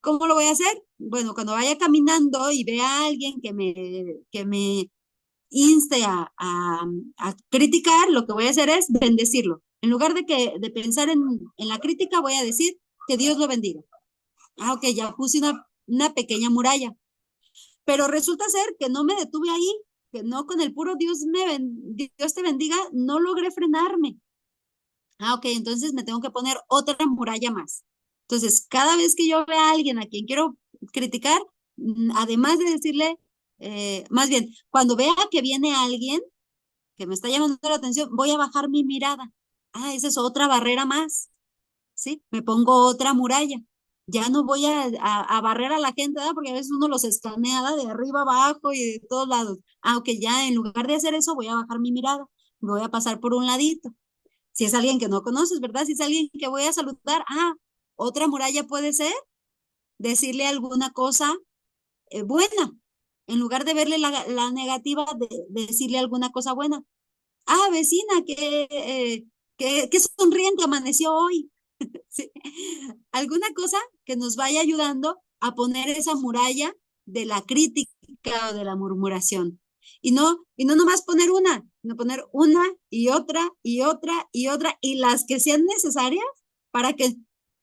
¿Cómo lo voy a hacer? Bueno, cuando vaya caminando y vea a alguien que me inste a criticar, lo que voy a hacer es bendecirlo. En lugar de pensar en la crítica, voy a decir que Dios lo bendiga. Ah, ok, ya puse una pequeña muralla. Pero resulta ser que no me detuve ahí, que no con el puro Dios te bendiga, no logré frenarme. Ah, ok, entonces me tengo que poner otra muralla más. Entonces, cada vez que yo vea a alguien a quien quiero criticar, además de decirle, más bien, cuando vea que viene alguien que me está llamando la atención, voy a bajar mi mirada. Ah, esa es otra barrera más, ¿sí? Me pongo otra muralla. Ya no voy a barrer a la gente, ¿verdad? Porque a veces uno los escanea, ¿verdad? De arriba abajo y de todos lados. Ah, ok, ya en lugar de hacer eso, voy a bajar mi mirada. Me voy a pasar por un ladito. Si es alguien que no conoces, ¿verdad? Si es alguien que voy a saludar, otra muralla puede ser decirle alguna cosa buena. En lugar de verle la negativa, de decirle alguna cosa buena. Ah, vecina, que sonriente amaneció hoy. Sí. Alguna cosa que nos vaya ayudando a poner esa muralla de la crítica o de la murmuración. Y no nomás poner una, sino poner una y otra y otra y otra y las que sean necesarias para que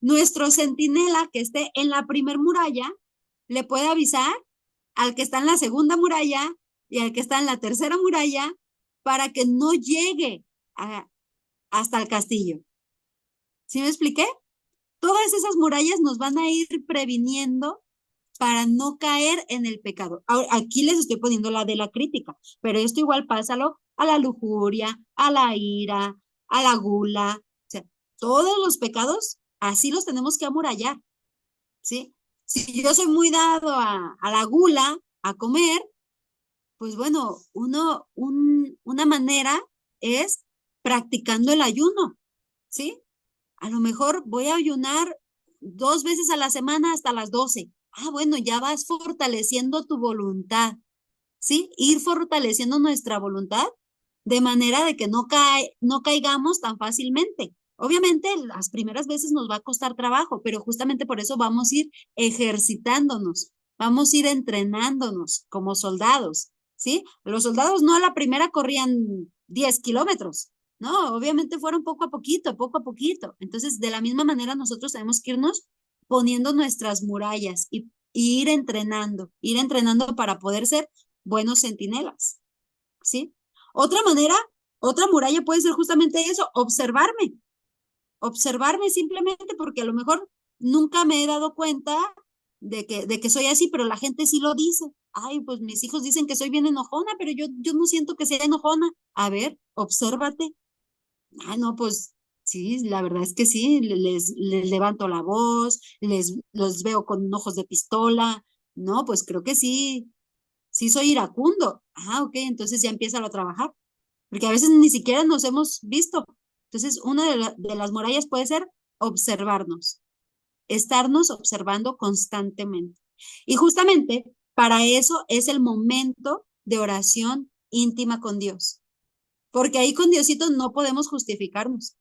nuestro centinela que esté en la primer muralla le pueda avisar al que está en la segunda muralla y al que está en la tercera muralla para que no llegue hasta el castillo. ¿Sí me expliqué? Todas esas murallas nos van a ir previniendo para no caer en el pecado. Ahora, aquí les estoy poniendo la de la crítica, pero esto igual pásalo a la lujuria, a la ira, a la gula. O sea, todos los pecados así los tenemos que amurallar, ¿sí? Si yo soy muy dado a la gula, a comer, pues bueno, una manera es practicando el ayuno, ¿sí? A lo mejor voy a ayunar 2 veces a la semana hasta las 12. Ah, bueno, ya vas fortaleciendo tu voluntad, ¿sí? Ir fortaleciendo nuestra voluntad de manera de que no caigamos tan fácilmente. Obviamente, las primeras veces nos va a costar trabajo, pero justamente por eso vamos a ir ejercitándonos, vamos a ir entrenándonos como soldados, ¿sí? Los soldados no a la primera corrían 10 kilómetros, no, obviamente fueron poco a poquito, poco a poquito. Entonces, de la misma manera, nosotros tenemos que irnos poniendo nuestras murallas y ir entrenando para poder ser buenos centinelas, ¿sí? Otra manera, otra muralla puede ser justamente eso, observarme simplemente porque a lo mejor nunca me he dado cuenta de que soy así, pero la gente sí lo dice. Ay, pues mis hijos dicen que soy bien enojona, pero yo no siento que sea enojona. A ver, obsérvate. Ah, no, pues sí, la verdad es que sí, les levanto la voz, los veo con ojos de pistola. No, pues creo que sí, sí soy iracundo. Ah, ok, entonces ya empieza a trabajar, porque a veces ni siquiera nos hemos visto. Entonces, una de las murallas puede ser observarnos, estarnos observando constantemente. Y justamente para eso es el momento de oración íntima con Dios, porque ahí con Diosito no podemos justificarnos.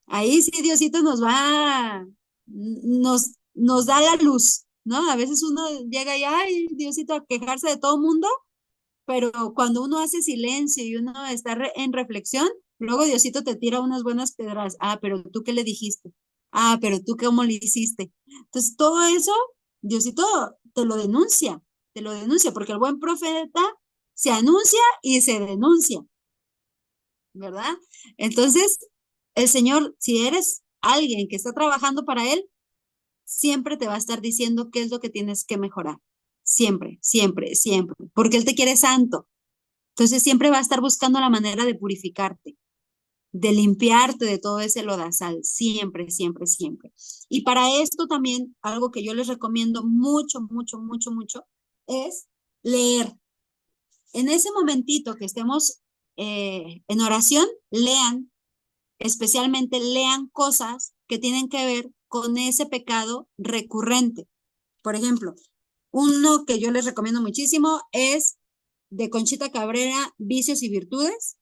Ahí sí Diosito nos da la luz, ¿no? A veces uno llega y, ay, Diosito, a quejarse de todo mundo, pero cuando uno hace silencio y uno está en reflexión, luego Diosito te tira unas buenas pedras. Ah, pero tú qué le dijiste. Ah, pero tú cómo le hiciste. Entonces, todo eso, Diosito te lo denuncia, porque el buen profeta se anuncia y se denuncia. ¿verdad? Entonces, el Señor, si eres alguien que está trabajando para Él, siempre te va a estar diciendo qué es lo que tienes que mejorar. Siempre, siempre, siempre. Porque Él te quiere santo. Entonces, siempre va a estar buscando la manera de purificarte, de limpiarte de todo ese lodazal. Siempre, siempre, siempre. Y para esto también, algo que yo les recomiendo mucho, mucho, mucho, mucho, es leer. En ese momentito que estemos en oración, lean, especialmente lean cosas que tienen que ver con ese pecado recurrente. Por ejemplo, uno que yo les recomiendo muchísimo es de Conchita Cabrera, Vicios y Virtudes,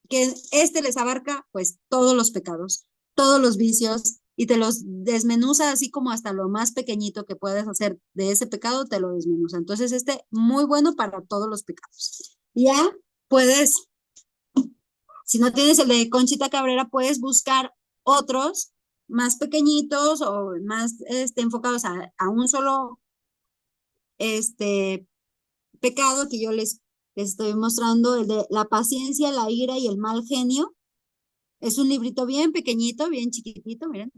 que les abarca pues todos los pecados, todos los vicios, y te los desmenuza así como hasta lo más pequeñito que puedes hacer de ese pecado, te lo desmenuza. Entonces, muy bueno para todos los pecados. Ya puedes, si no tienes el de Conchita Cabrera, puedes buscar otros más pequeñitos o más enfocados a un solo pecado que yo les estoy mostrando, el de la paciencia, la ira y el mal genio. Es un librito bien pequeñito, bien chiquitito, miren.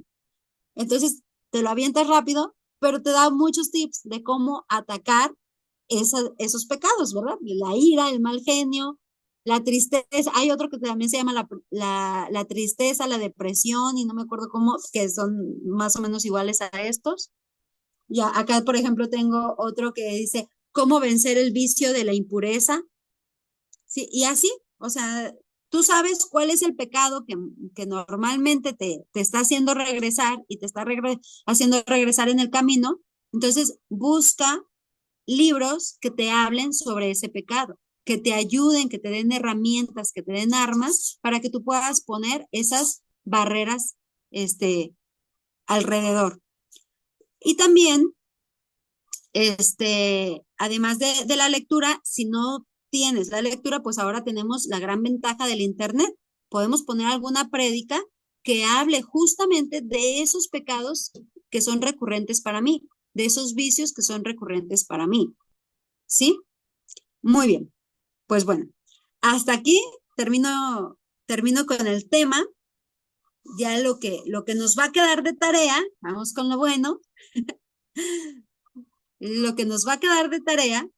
Entonces, te lo avientas rápido, pero te da muchos tips de cómo atacar esos pecados, ¿verdad? La ira, el mal genio, la tristeza. Hay otro que también se llama la tristeza, la depresión, y no me acuerdo cómo, que son más o menos iguales a estos. Ya, acá, por ejemplo, tengo otro que dice, ¿cómo vencer el vicio de la impureza? Sí, y así, o sea, tú sabes cuál es el pecado que normalmente te está haciendo regresar y te está haciendo regresar en el camino. Entonces, busca libros que te hablen sobre ese pecado, que te ayuden, que te den herramientas, que te den armas para que tú puedas poner esas barreras alrededor. Y también además de la lectura, si no tienes la lectura, pues ahora tenemos la gran ventaja del Internet. Podemos poner alguna prédica que hable justamente de esos pecados que son recurrentes para mí, de esos vicios que son recurrentes para mí. ¿Sí? Muy bien. Pues bueno, hasta aquí termino con el tema. Ya lo que nos va a quedar de tarea, vamos con lo bueno. Lo que nos va a quedar de tarea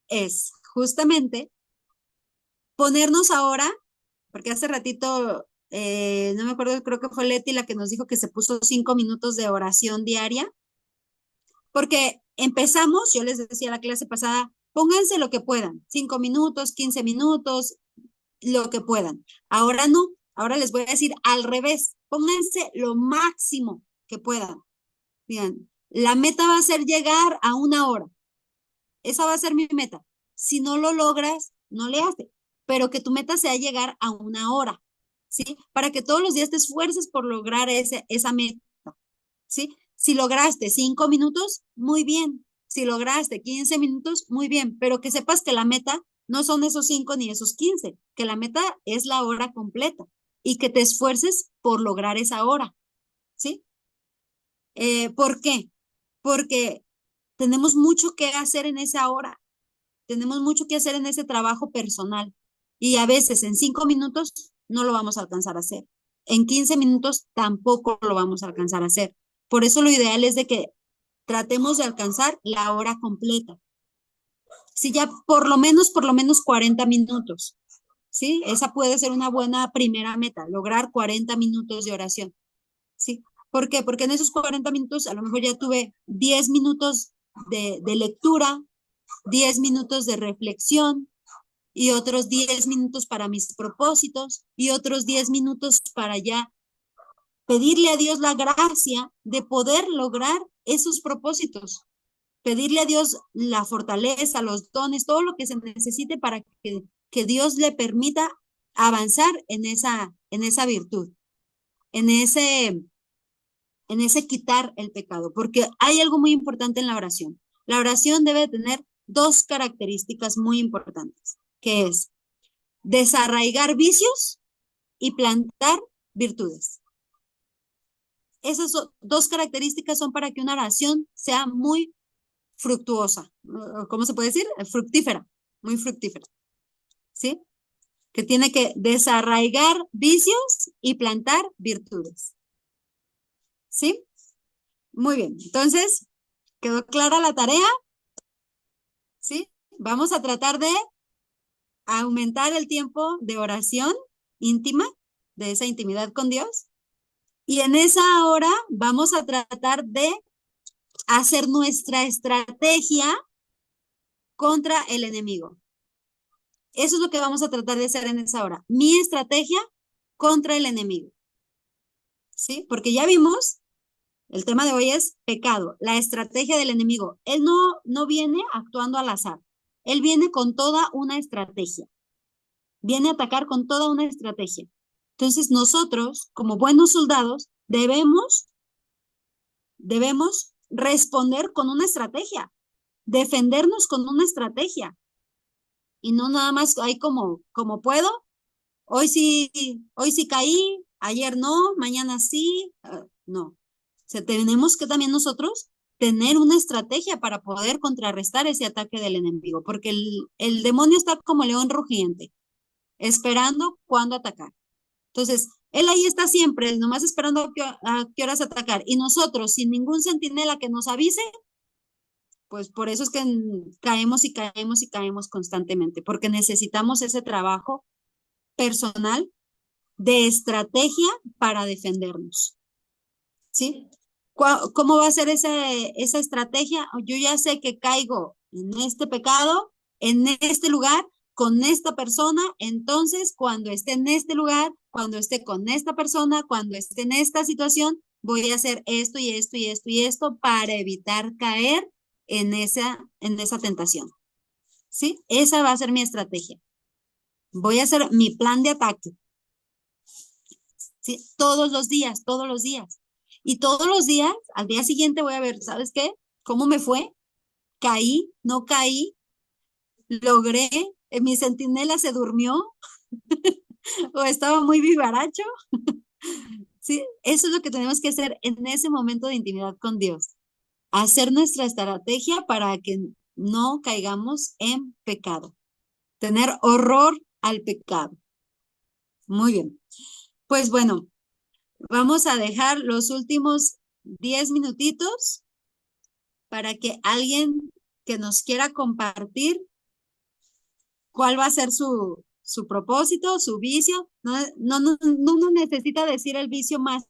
es justamente ponernos ahora, porque hace ratito, no me acuerdo, creo que fue Leti la que nos dijo que se puso 5 minutos de oración diaria, porque empezamos, yo les decía la clase pasada, pónganse lo que puedan, 5 minutos, 15 minutos, lo que puedan. Ahora no, ahora les voy a decir al revés, pónganse lo máximo que puedan. Digan, la meta va a ser llegar a 1 hora. Esa va a ser mi meta. Si no lo logras, no le haces, pero que tu meta sea llegar a 1 hora, ¿sí? Para que todos los días te esfuerces por lograr esa meta, ¿sí? Si lograste 5 minutos, muy bien. Si lograste 15 minutos, muy bien, pero que sepas que la meta no son esos 5 ni esos 15, que la meta es la hora completa y que te esfuerces por lograr esa hora, ¿sí? ¿Por qué? Porque tenemos mucho que hacer en esa hora. Tenemos mucho que hacer en ese trabajo personal y a veces en 5 minutos no lo vamos a alcanzar a hacer. En 15 minutos tampoco lo vamos a alcanzar a hacer. Por eso lo ideal es de que tratemos de alcanzar la hora completa. Si ya por lo menos 40 minutos, ¿sí? Esa puede ser una buena primera meta, lograr 40 minutos de oración, ¿sí? ¿Por qué? Porque en esos 40 minutos a lo mejor ya tuve 10 minutos de lectura, 10 minutos de reflexión y otros 10 minutos para mis propósitos y otros 10 minutos para ya pedirle a Dios la gracia de poder lograr esos propósitos, pedirle a Dios la fortaleza, los dones, todo lo que se necesite para que Dios le permita avanzar en esa virtud, en ese quitar el pecado, porque hay algo muy importante en la oración. La oración debe tener 2 características muy importantes, que es desarraigar vicios y plantar virtudes. Esas 2 características son para que una oración sea muy fructuosa. ¿Cómo se puede decir? Fructífera, muy fructífera. ¿Sí? que tiene que desarraigar vicios y plantar virtudes. ¿Sí? Muy bien. Entonces, ¿quedó clara la tarea? ¿Sí? Vamos a tratar de aumentar el tiempo de oración íntima, de esa intimidad con Dios. Y en esa hora vamos a tratar de hacer nuestra estrategia contra el enemigo. Eso es lo que vamos a tratar de hacer en esa hora. Mi estrategia contra el enemigo. ¿Sí? Porque ya vimos, el tema de hoy es pecado, la estrategia del enemigo. Él no viene actuando al azar. Él viene con toda una estrategia. Viene a atacar con toda una estrategia. Entonces nosotros, como buenos soldados, debemos responder con una estrategia, defendernos con una estrategia. Y no nada más ahí como puedo. Hoy sí caí, ayer no, mañana sí. No. O sea, tenemos que también nosotros tener una estrategia para poder contrarrestar ese ataque del enemigo, porque el demonio está como león rugiente, esperando cuándo atacar. Entonces, él ahí está siempre, nomás esperando a qué horas atacar. Y nosotros, sin ningún centinela que nos avise, pues por eso es que caemos y caemos y caemos constantemente, porque necesitamos ese trabajo personal de estrategia para defendernos. ¿Sí? ¿Cómo va a ser esa estrategia? Yo ya sé que caigo en este pecado, en este lugar, con esta persona, entonces cuando esté en este lugar, cuando esté con esta persona, cuando esté en esta situación, voy a hacer esto y esto y esto y esto para evitar caer en esa tentación. ¿Sí? Esa va a ser mi estrategia. Voy a hacer mi plan de ataque. ¿Sí? Todos los días, todos los días. Y todos los días, al día siguiente voy a ver, ¿sabes qué? ¿Cómo me fue? ¿Caí? ¿No caí? ¿Logré? ¿Mi centinela se durmió? ¿O estaba muy vivaracho? Sí, eso es lo que tenemos que hacer en ese momento de intimidad con Dios. Hacer nuestra estrategia para que no caigamos en pecado. Tener horror al pecado. Muy bien. Pues bueno, vamos a dejar los últimos 10 minutitos para que alguien que nos quiera compartir cuál va a ser su propósito, su vicio. No necesita decir el vicio más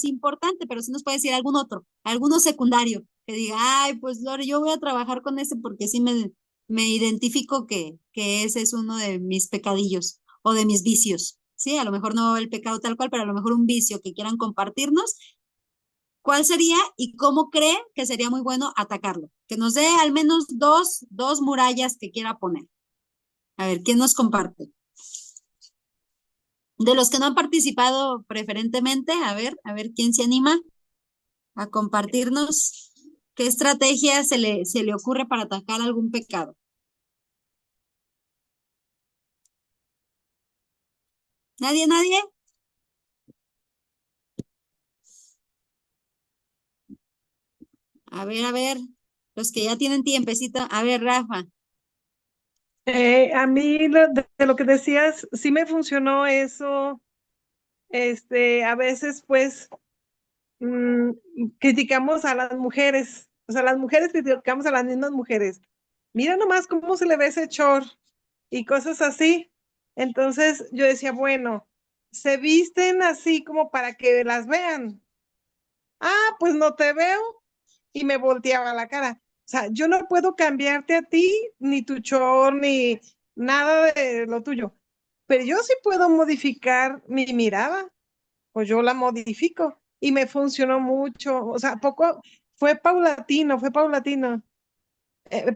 importante, pero sí nos puede decir algún otro, alguno secundario, que diga, ay, pues Lore, yo voy a trabajar con ese porque sí me identifico que ese es uno de mis pecadillos o de mis vicios. Sí, a lo mejor no el pecado tal cual, pero a lo mejor un vicio que quieran compartirnos. ¿Cuál sería y cómo cree que sería muy bueno atacarlo? Que nos dé al menos dos murallas que quiera poner. A ver, ¿quién nos comparte? De los que no han participado preferentemente, a ver quién se anima a compartirnos qué estrategia se le ocurre para atacar algún pecado. ¿Nadie, nadie? A ver, los que ya tienen tiempecito. A ver, Rafa. A mí de lo que decías, sí me funcionó eso. A veces pues criticamos a las mujeres, o sea, las mujeres criticamos a las mismas mujeres. Mira nomás cómo se le ve ese short y cosas así. Entonces yo decía, bueno, se visten así como para que las vean. Ah, pues no te veo y me volteaba la cara. O sea, yo no puedo cambiarte a ti, ni tu short, ni nada de lo tuyo. Pero yo sí puedo modificar mi mirada, pues yo la modifico y me funcionó mucho. O sea, poco, fue paulatino, fue paulatino.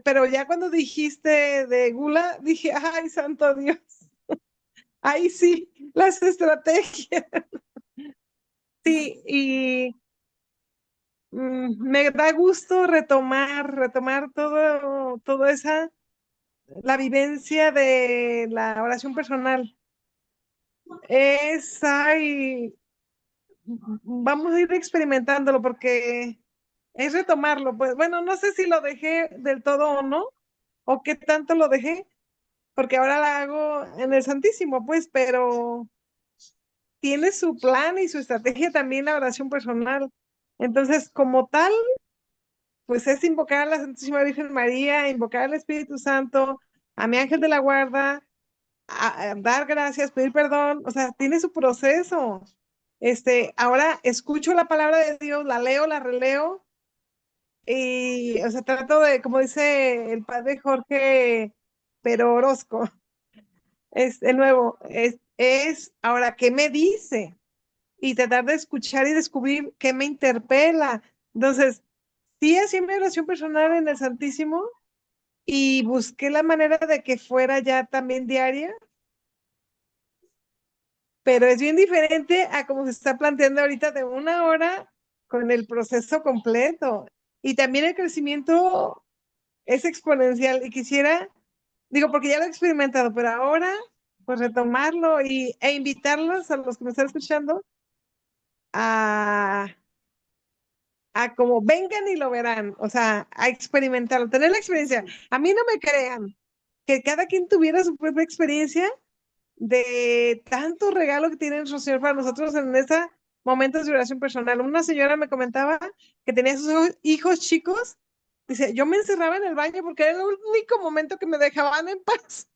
Pero ya cuando dijiste de gula, dije, ay, santo Dios, ahí sí, las estrategias. Sí, y me da gusto retomar todo esa, la vivencia de la oración personal. Y vamos a ir experimentándolo porque es retomarlo. Pues bueno, no sé si lo dejé del todo o no, o qué tanto lo dejé, porque ahora la hago en el Santísimo, pues, pero tiene su plan y su estrategia también la oración personal. Entonces, como tal, pues es invocar a la Santísima Virgen María, invocar al Espíritu Santo, a mi ángel de la guarda, a dar gracias, pedir perdón, o sea, tiene su proceso. Ahora escucho la palabra de Dios, la leo, la releo, y, o sea, trato de, como dice el padre Jorge Pero Orozco, de nuevo, ahora, ¿qué me dice? Y tratar de escuchar y descubrir qué me interpela. Entonces, sí hacía mi oración personal en el Santísimo y busqué la manera de que fuera ya también diaria, pero es bien diferente a como se está planteando ahorita de 1 hora con el proceso completo. Y también el crecimiento es exponencial y quisiera, digo, porque ya lo he experimentado, pero ahora, pues retomarlo e invitarlos a los que me están escuchando a, a como vengan y lo verán, o sea, a experimentarlo, tener la experiencia. A mí no me crean, que cada quien tuviera su propia experiencia de tanto regalo que tiene nuestro Señor para nosotros en esos momentos de oración personal. Una señora me comentaba que tenía sus hijos chicos. Dice, yo me encerraba en el baño porque era el único momento que me dejaban en paz.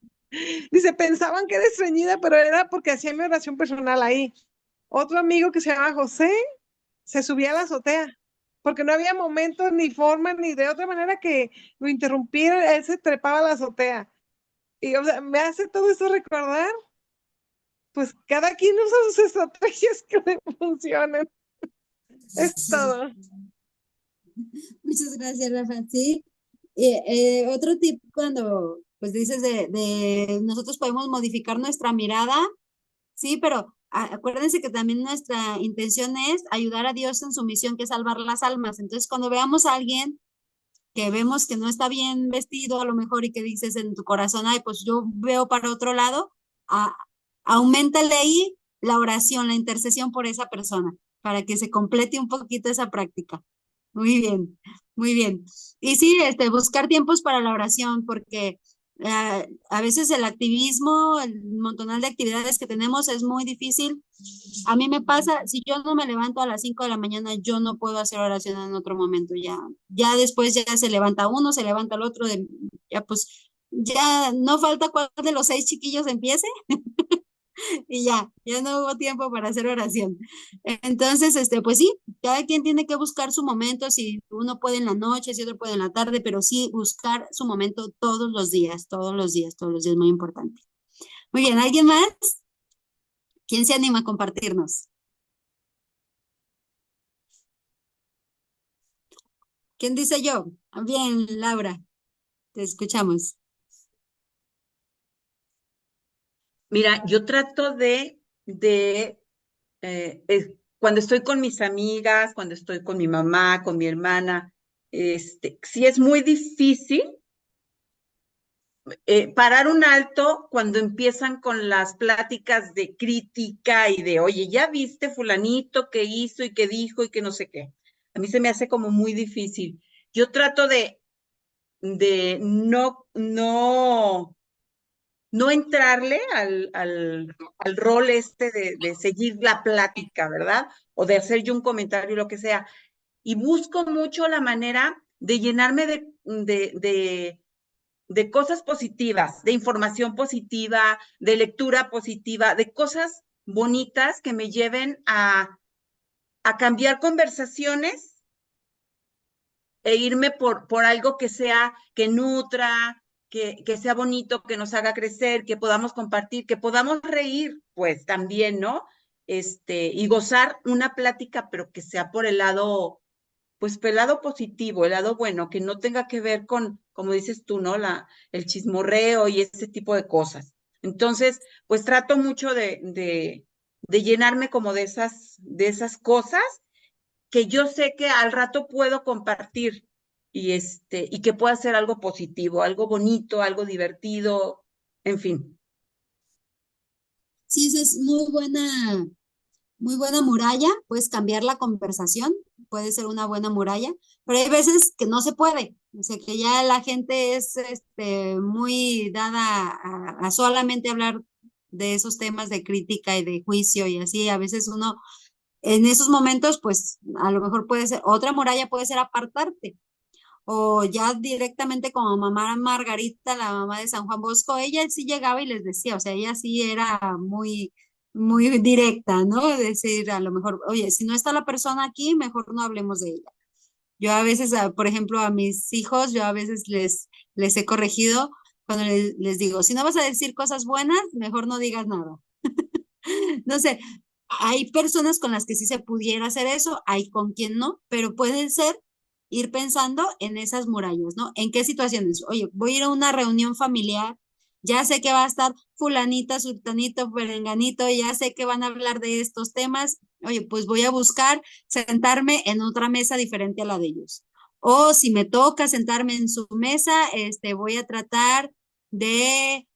Dice, pensaban que era estreñida, pero era porque hacía mi oración personal ahí. Otro amigo que se llama José se subía a la azotea porque no había momento, ni forma, ni de otra manera que lo interrumpiera. Él se trepaba a la azotea. Y, o sea, me hace todo eso recordar, pues cada quien usa sus estrategias que le funcionen. Es todo. Muchas gracias, Rafa. Sí, otro tip cuando pues dices de nosotros podemos modificar nuestra mirada, sí, pero acuérdense que también nuestra intención es ayudar a Dios en su misión, que es salvar las almas. Entonces, cuando veamos a alguien que vemos que no está bien vestido a lo mejor y que dices en tu corazón, ay, pues yo veo para otro lado, a, auméntale ahí la oración, la intercesión por esa persona, para que se complete un poquito esa práctica. Muy bien, muy bien. Y sí, buscar tiempos para la oración, porque a veces el activismo, el montonal de actividades que tenemos es muy difícil. A mí me pasa, si yo no me levanto a las 5 de la mañana, yo no puedo hacer oración en otro momento. Ya después ya se levanta uno, se levanta el otro, ya pues, ya no falta cuál de los 6 chiquillos empiece y ya no hubo tiempo para hacer oración. Entonces, pues sí, cada quien tiene que buscar su momento, si uno puede en la noche, si otro puede en la tarde, pero sí buscar su momento todos los días, todos los días, todos los días, muy importante. Muy bien, ¿alguien más? ¿Quién se anima a compartirnos? ¿Quién dice yo? Bien, Laura, te escuchamos. Mira, yo trato cuando estoy con mis amigas, cuando estoy con mi mamá, con mi hermana, sí es muy difícil parar un alto cuando empiezan con las pláticas de crítica y de, oye, ¿ya viste fulanito qué hizo y qué dijo y qué no sé qué? A mí se me hace como muy difícil. Yo trato de no entrarle al rol de seguir la plática, ¿verdad? O de hacer yo un comentario, lo que sea. Y busco mucho la manera de llenarme de cosas positivas, de información positiva, de lectura positiva, de cosas bonitas que me lleven a cambiar conversaciones e irme por algo que sea, que nutra, que sea bonito, que nos haga crecer, que podamos compartir, que podamos reír, pues también, ¿no? Y gozar una plática, pero que sea por el lado, pues por el lado positivo, el lado bueno, que no tenga que ver con, como dices tú, ¿no? El chismorreo y ese tipo de cosas. Entonces, pues trato mucho de llenarme como de esas cosas que yo sé que al rato puedo compartir y que pueda ser algo positivo, algo bonito, algo divertido, en fin. Sí, esa es muy buena muralla, puedes cambiar la conversación. puede ser una buena muralla, pero hay veces que no se puede, o sea, que ya la gente es muy dada a solamente hablar de esos temas de crítica y de juicio y así, a veces uno en esos momentos, pues a lo mejor puede ser, otra muralla puede ser apartarte, o ya directamente como mamá Margarita, la mamá de San Juan Bosco, ella sí llegaba y les decía, o sea, ella sí era muy directa, ¿no? Decir, a lo mejor, oye, si no está la persona aquí, mejor no hablemos de ella. Yo a veces, por ejemplo, a mis hijos, yo a veces les he corregido cuando les digo, si no vas a decir cosas buenas, mejor no digas nada. No sé, hay personas con las que sí se pudiera hacer eso, hay con quien no, pero puede ser ir pensando en esas murallas, ¿no? ¿En qué situaciones? Oye, voy a ir a una reunión familiar, ya sé que va a estar fulanita, sultanito, perenganito, ya sé que van a hablar de estos temas. Oye, pues voy a buscar sentarme en otra mesa diferente a la de ellos. O si me toca sentarme en su mesa, voy a tratar de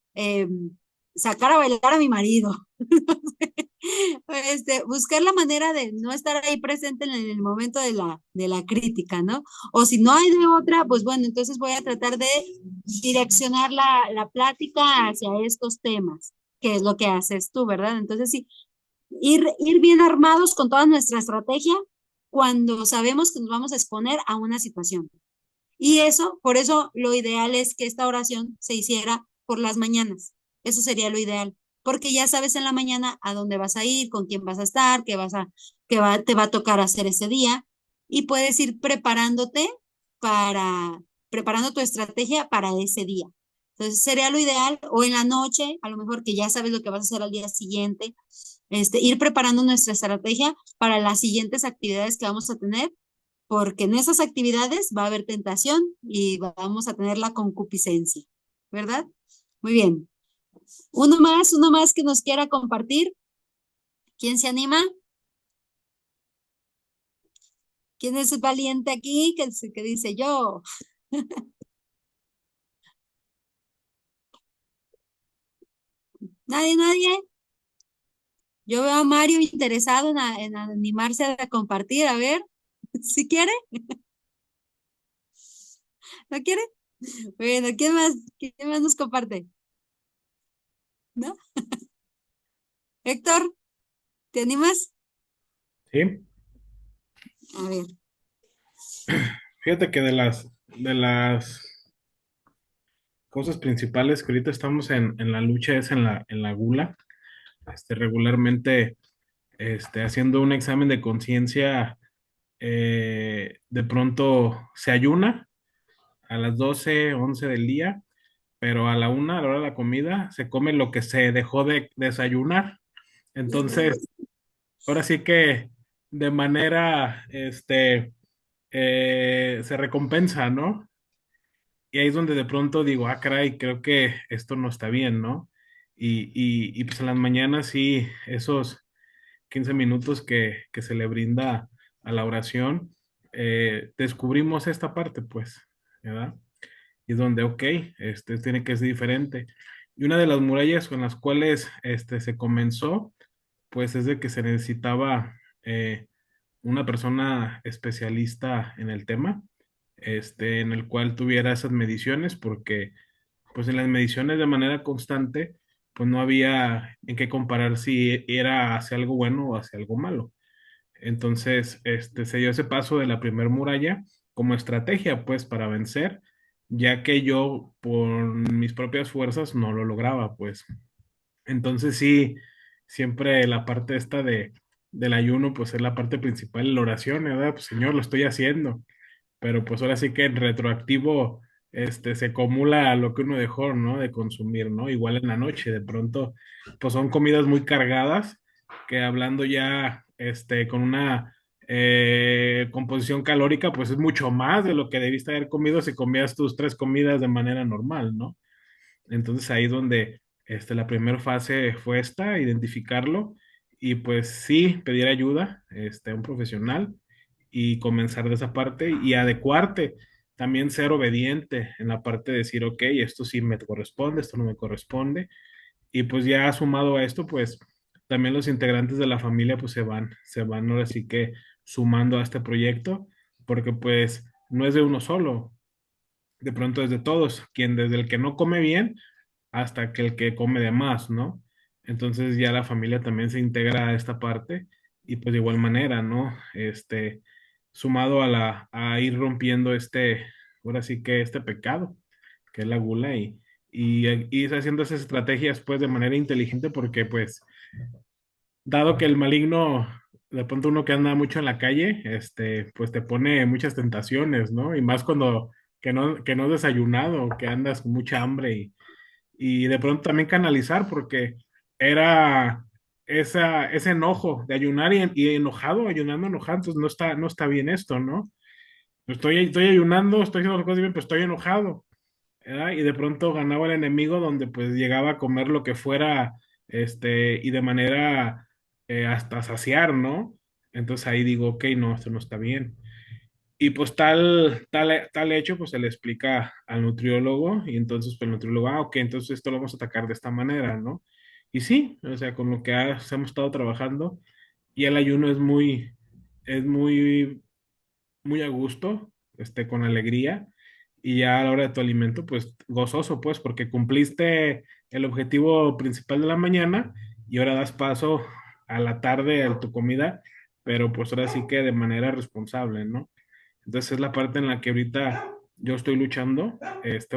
sacar a bailar a mi marido. Buscar la manera de no estar ahí presente en el momento de la crítica, ¿no? O si no hay de otra, pues bueno, entonces voy a tratar de direccionar la plática hacia estos temas, que es lo que haces tú, ¿verdad? Entonces sí, ir bien armados con toda nuestra estrategia cuando sabemos que nos vamos a exponer a una situación. Y eso, por eso lo ideal es que esta oración se hiciera por las mañanas. Eso sería lo ideal, porque ya sabes en la mañana a dónde vas a ir, con quién vas a estar, te va a tocar hacer ese día y puedes ir para, preparando tu estrategia para ese día. Entonces sería lo ideal, o en la noche, a lo mejor que ya sabes lo que vas a hacer al día siguiente, ir preparando nuestra estrategia para las siguientes actividades que vamos a tener porque en esas actividades va a haber tentación y vamos a tener la concupiscencia, ¿verdad? Muy bien. Uno más que nos quiera compartir. ¿Quién se anima? ¿Quién es el valiente aquí que dice yo? ¿Nadie, nadie? Yo veo a Mario interesado en animarse a compartir. A ver, si quiere, ¿no quiere? Bueno, ¿Quién más nos comparte? ¿No? Héctor, ¿te animas? Sí, A ver. fíjate que de las cosas principales que ahorita estamos en la lucha es en la gula. Regularmente, haciendo un examen de conciencia, de pronto se ayuna a las 12 11 del día, pero a la 1, a la hora de la comida, se come lo que se dejó de desayunar. Entonces, ahora sí que de manera, se recompensa, ¿no? Y ahí es donde de pronto digo, ah, caray, creo que esto no está bien, ¿no? Y pues en las mañanas sí, esos 15 minutos que se le brinda a la oración, descubrimos esta parte, pues, ¿verdad? Y es donde, ok, tiene que ser diferente. Y una de las murallas con las cuales se comenzó, pues es de que se necesitaba una persona especialista en el tema, en el cual tuviera esas mediciones, porque pues en las mediciones de manera constante, pues no había en qué comparar si era hacia algo bueno o hacia algo malo. Entonces, se dio ese paso de la primer muralla como estrategia, pues, para vencer, ya que yo por mis propias fuerzas no lo lograba, pues. Entonces sí, siempre la parte esta del ayuno, pues es la parte principal, la oración, ¿verdad? Pues Señor, lo estoy haciendo, pero pues ahora sí que en retroactivo, se acumula lo que uno dejó, ¿no? De consumir, ¿no? Igual en la noche, de pronto, pues son comidas muy cargadas, que hablando ya, con una composición calórica, pues es mucho más de lo que debiste haber comido si comías tus 3 comidas de manera normal, ¿no? Entonces ahí es donde la primera fase fue esta, identificarlo y pues sí, pedir ayuda a un profesional y comenzar de esa parte y adecuarte, también ser obediente en la parte de decir, ok, esto sí me corresponde, esto no me corresponde. Y pues ya sumado a esto, pues también los integrantes de la familia pues se van ahora sí que sumando a este proyecto, porque pues no es de uno solo, de pronto es de todos, quien desde el que no come bien hasta que el que come de más, ¿no? Entonces ya la familia también se integra a esta parte y pues de igual manera, ¿no? Sumado a ir rompiendo ahora sí que este pecado, que es la gula y ir haciendo esas estrategias pues de manera inteligente porque pues dado que el maligno, de pronto uno que anda mucho en la calle, pues te pone muchas tentaciones, ¿no? Y más cuando que no has desayunado, que andas con mucha hambre y de pronto también canalizar porque era ese enojo de ayunar y enojado, ayunando enojado, entonces no está bien esto, ¿no? Estoy ayunando, estoy haciendo las cosas bien, pero estoy enojado, ¿verdad? Y de pronto ganaba el enemigo donde pues llegaba a comer lo que fuera, y de manera hasta saciar, ¿no? Entonces ahí digo, ok, no, esto no está bien. Y pues tal hecho, pues se le explica al nutriólogo y entonces pues el nutriólogo, ok, entonces esto lo vamos a atacar de esta manera, ¿no? Y sí, o sea, con lo que hemos estado trabajando y el ayuno es muy a gusto, con alegría y ya a la hora de tu alimento, pues gozoso, pues, porque cumpliste el objetivo principal de la mañana y ahora das paso a la tarde a tu comida, pero pues ahora sí que de manera responsable, ¿no? Entonces es la parte en la que ahorita yo estoy luchando,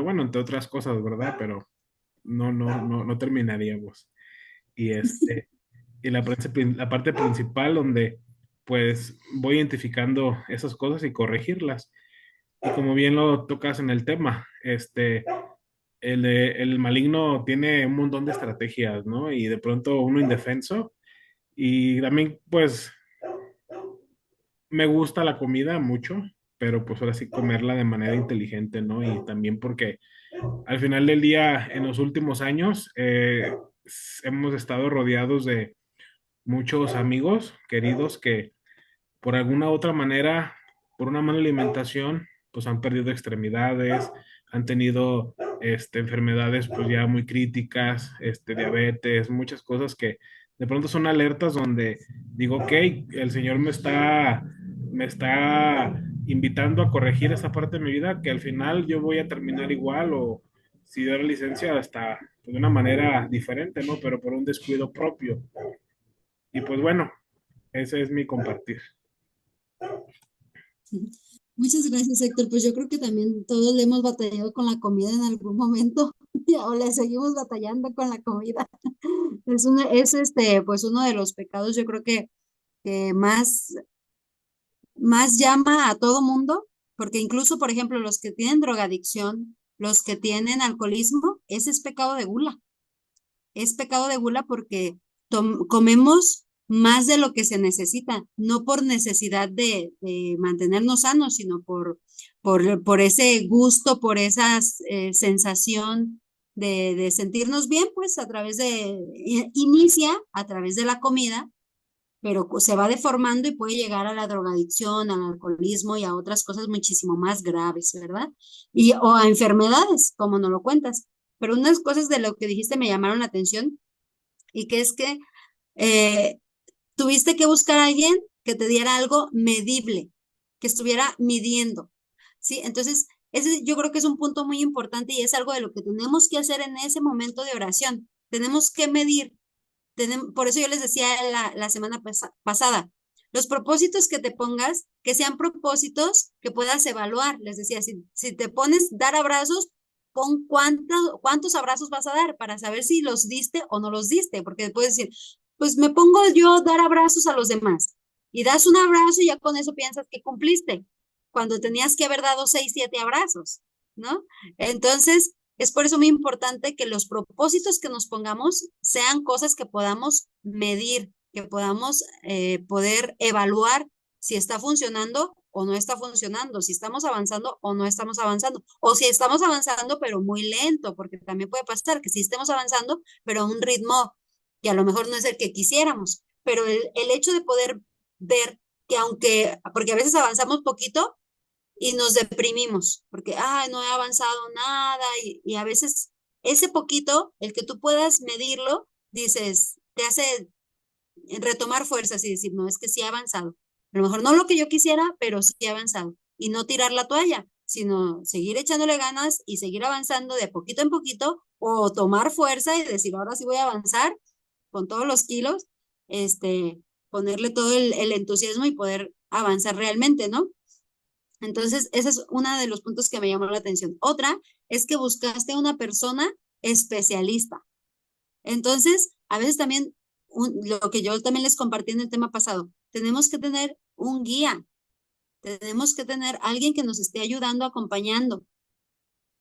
bueno, entre otras cosas, ¿verdad? Pero no terminaríamos. Y y la parte principal donde pues voy identificando esas cosas y corregirlas. Y como bien lo tocas en el tema, el maligno tiene un montón de estrategias, ¿no? Y de pronto uno indefenso. Y también, pues, me gusta la comida mucho, pero pues ahora sí comerla de manera inteligente, ¿no? Y también porque al final del día, en los últimos años, hemos estado rodeados de muchos amigos queridos que por alguna otra manera, por una mala alimentación, pues han perdido extremidades, han tenido enfermedades pues ya muy críticas, diabetes, muchas cosas que de pronto son alertas donde digo, ok, el Señor me está invitando a corregir esa parte de mi vida que al final yo voy a terminar igual o si doy la licencia hasta pues, de una manera diferente, ¿no? Pero por un descuido propio. Y pues bueno, ese es mi compartir. Muchas gracias, Héctor. Pues yo creo que también todos le hemos batallado con la comida en algún momento o le seguimos batallando con la comida. Pues uno de los pecados, yo creo que más llama a todo mundo, porque incluso, por ejemplo, los que tienen drogadicción, los que tienen alcoholismo, ese es pecado de gula. Es pecado de gula porque comemos más de lo que se necesita, no por necesidad de mantenernos sanos, sino por ese gusto, por esa sensación de sentirnos bien, pues a través inicia a través de la comida, pero se va deformando y puede llegar a la drogadicción, al alcoholismo y a otras cosas muchísimo más graves, ¿verdad? O a enfermedades, como no lo cuentas. Pero unas cosas de lo que dijiste me llamaron la atención y que es que eh, tuviste que buscar a alguien que te diera algo medible, que estuviera midiendo, ¿sí? Entonces, ese yo creo que es un punto muy importante y es algo de lo que tenemos que hacer en ese momento de oración. Tenemos que medir. Por eso yo les decía la semana pasada, los propósitos que te pongas, que sean propósitos que puedas evaluar. Les decía, si te pones dar abrazos, pon cuántos abrazos vas a dar para saber si los diste o no los diste, porque puedes decir, pues me pongo yo a dar abrazos a los demás y das un abrazo y ya con eso piensas que cumpliste, cuando tenías que haber dado 6, 7 abrazos, ¿no? Entonces, es por eso muy importante que los propósitos que nos pongamos sean cosas que podamos medir, que podamos poder evaluar si está funcionando o no está funcionando, si estamos avanzando o no estamos avanzando, o si estamos avanzando pero muy lento, porque también puede pasar que si estemos avanzando pero a un ritmo que a lo mejor no es el que quisiéramos, pero el hecho de poder ver que porque a veces avanzamos poquito, y nos deprimimos porque, ay, no he avanzado nada y a veces ese poquito, el que tú puedas medirlo, dices, te hace retomar fuerzas y decir, no, es que sí he avanzado. A lo mejor no lo que yo quisiera, pero sí he avanzado. Y no tirar la toalla, sino seguir echándole ganas y seguir avanzando de poquito en poquito, o tomar fuerza y decir, ahora sí voy a avanzar con todos los kilos, ponerle todo el entusiasmo y poder avanzar realmente, ¿no? Entonces, ese es uno de los puntos que me llamó la atención. Otra es que buscaste una persona especialista. Entonces, a veces también, lo que yo también les compartí en el tema pasado, tenemos que tener un guía, tenemos que tener alguien que nos esté ayudando, acompañando,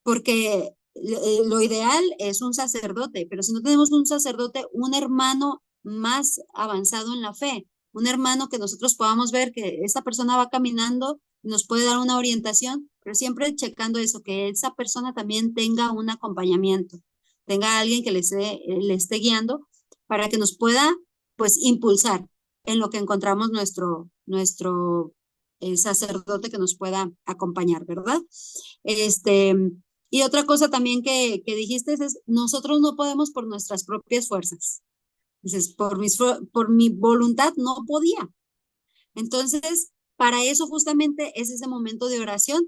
porque lo ideal es un sacerdote, pero si no tenemos un sacerdote, un hermano más avanzado en la fe, un hermano que nosotros podamos ver que esta persona va caminando, nos puede dar una orientación, pero siempre checando eso, que esa persona también tenga un acompañamiento, tenga alguien que le esté guiando para que nos pueda, pues, impulsar en lo que encontramos nuestro sacerdote que nos pueda acompañar, ¿verdad? Y otra cosa también que dijiste es, nosotros no podemos por nuestras propias fuerzas. Dices, por mi voluntad no podía. Entonces, para eso justamente es ese momento de oración.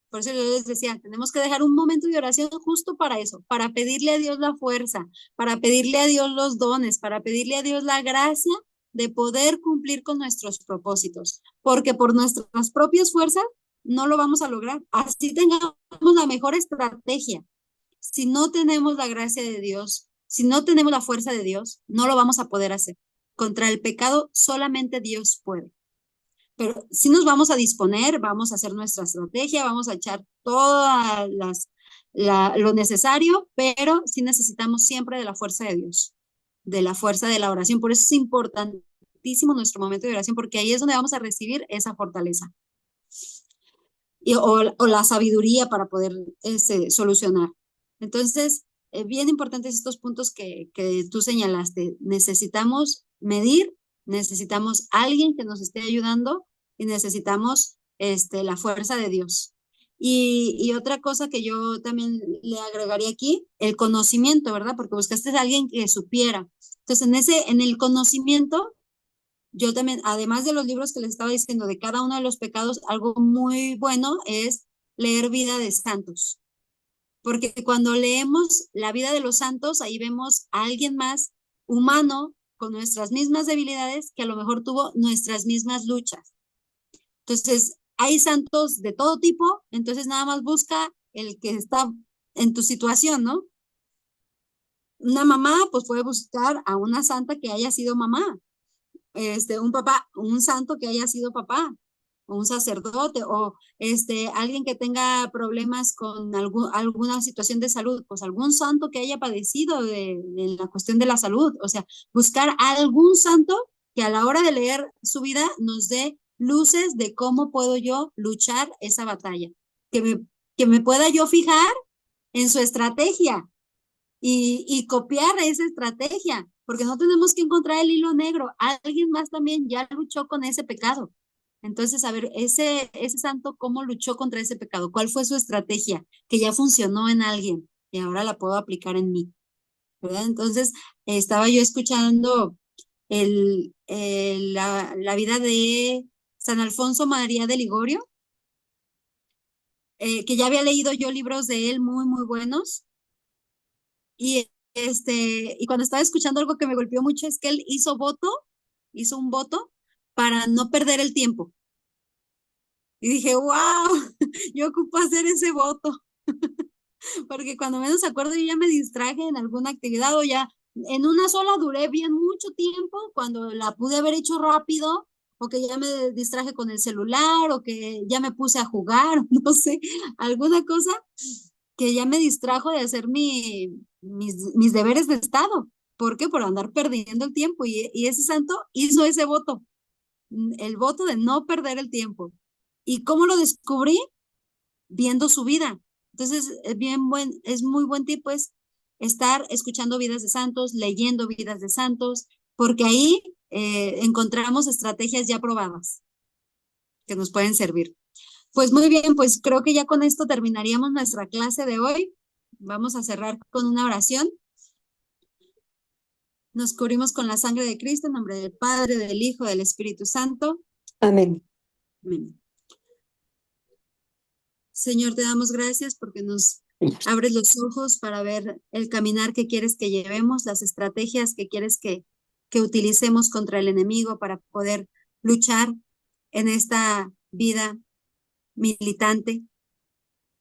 Por eso yo les decía, tenemos que dejar un momento de oración justo para eso, para pedirle a Dios la fuerza, para pedirle a Dios los dones, para pedirle a Dios la gracia de poder cumplir con nuestros propósitos, porque por nuestras propias fuerzas no lo vamos a lograr. Así tengamos la mejor estrategia. Si no tenemos la gracia de Dios, si no tenemos la fuerza de Dios, no lo vamos a poder hacer. Contra el pecado solamente Dios puede. Pero si nos vamos a disponer, vamos a hacer nuestra estrategia, vamos a echar lo necesario, pero sí necesitamos siempre de la fuerza de Dios, de la fuerza de la oración. Por eso es importantísimo nuestro momento de oración, porque ahí es donde vamos a recibir esa fortaleza o la sabiduría para poder solucionar. Entonces, bien importantes estos puntos que tú señalaste. Necesitamos medir, necesitamos alguien que nos esté ayudando y necesitamos la fuerza de Dios. Y otra cosa que yo también le agregaría aquí, el conocimiento, ¿verdad? Porque buscaste a alguien que supiera. Entonces, en el conocimiento, yo también, además de los libros que les estaba diciendo de cada uno de los pecados, algo muy bueno es leer vida de santos. Porque cuando leemos la vida de los santos, ahí vemos a alguien más humano con nuestras mismas debilidades que a lo mejor tuvo nuestras mismas luchas. Entonces, hay santos de todo tipo, entonces nada más busca el que está en tu situación, ¿no? Una mamá, pues puede buscar a una santa que haya sido mamá. Un papá, un santo que haya sido papá, o un sacerdote, o alguien que tenga problemas con alguna situación de salud, pues algún santo que haya padecido de la cuestión de la salud. O sea, buscar a algún santo que a la hora de leer su vida nos dé luces de cómo puedo yo luchar esa batalla, que me pueda yo fijar en su estrategia y copiar esa estrategia, porque no tenemos que encontrar el hilo negro. Alguien más también ya luchó con ese pecado. Entonces, a ver, ese santo, ¿cómo luchó contra ese pecado? ¿Cuál fue su estrategia? Que ya funcionó en alguien y ahora la puedo aplicar en mí, ¿verdad? Entonces, estaba yo escuchando la vida de San Alfonso María de Ligorio, que ya había leído yo libros de él muy, muy buenos. Y, y cuando estaba escuchando algo que me golpeó mucho es que él hizo un voto para no perder el tiempo. Y dije, wow, yo ocupo hacer ese voto, porque cuando menos acuerdo yo ya me distraje en alguna actividad o ya en una sola duré bien mucho tiempo cuando la pude haber hecho rápido o que ya me distraje con el celular o que ya me puse a jugar, no sé, alguna cosa que ya me distrajo de hacer mis deberes de Estado. ¿Por qué? Por andar perdiendo el tiempo. Y ese santo hizo ese voto, el voto de no perder el tiempo. ¿Y cómo lo descubrí? Viendo su vida. Entonces, es muy buen tip, pues, estar escuchando vidas de santos, leyendo vidas de santos, porque ahí encontramos estrategias ya probadas que nos pueden servir. Pues muy bien, pues creo que ya con esto terminaríamos nuestra clase de hoy. Vamos a cerrar con una oración. Nos cubrimos con la sangre de Cristo en nombre del Padre, del Hijo, del Espíritu Santo. Amén. Amén. Señor, te damos gracias porque nos abres los ojos para ver el caminar que quieres que llevemos, las estrategias que quieres que utilicemos contra el enemigo para poder luchar en esta vida militante.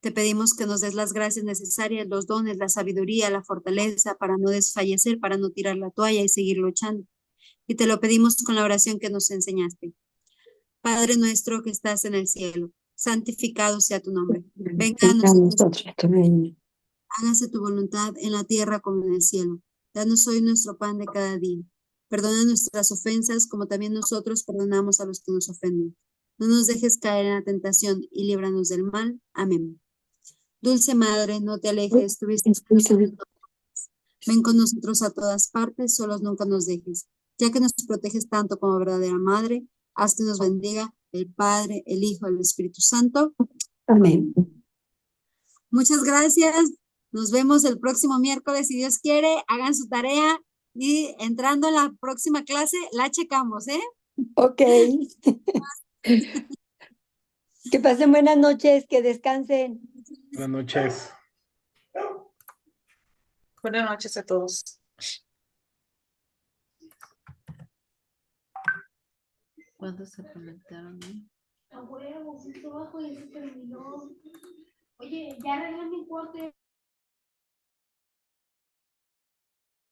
Te pedimos que nos des las gracias necesarias, los dones, la sabiduría, la fortaleza para no desfallecer, para no tirar la toalla y seguir luchando. Y te lo pedimos con la oración que nos enseñaste. Padre nuestro que estás en el cielo, santificado sea tu nombre. Venga a nosotros, hágase tu voluntad en la tierra como en el cielo. Danos hoy nuestro pan de cada día. Perdona nuestras ofensas como también nosotros perdonamos a los que nos ofenden. No nos dejes caer en la tentación y líbranos del mal. Amén. Dulce Madre, no te alejes, tuviste ven con nosotros a todas partes, solos nunca nos dejes. Ya que nos proteges tanto como verdadera Madre, haz que nos bendiga el Padre, el Hijo, el Espíritu Santo. Amén. Muchas gracias. Nos vemos el próximo miércoles, si Dios quiere. Hagan su tarea y entrando en la próxima clase, la checamos, ¿eh? Ok. Que pasen buenas noches, que descansen. Buenas noches. Buenas noches a todos. ¿Cuándo se conectaron? A huevo, justo abajo y se terminó. Oye, ya arreglan mi cuarto.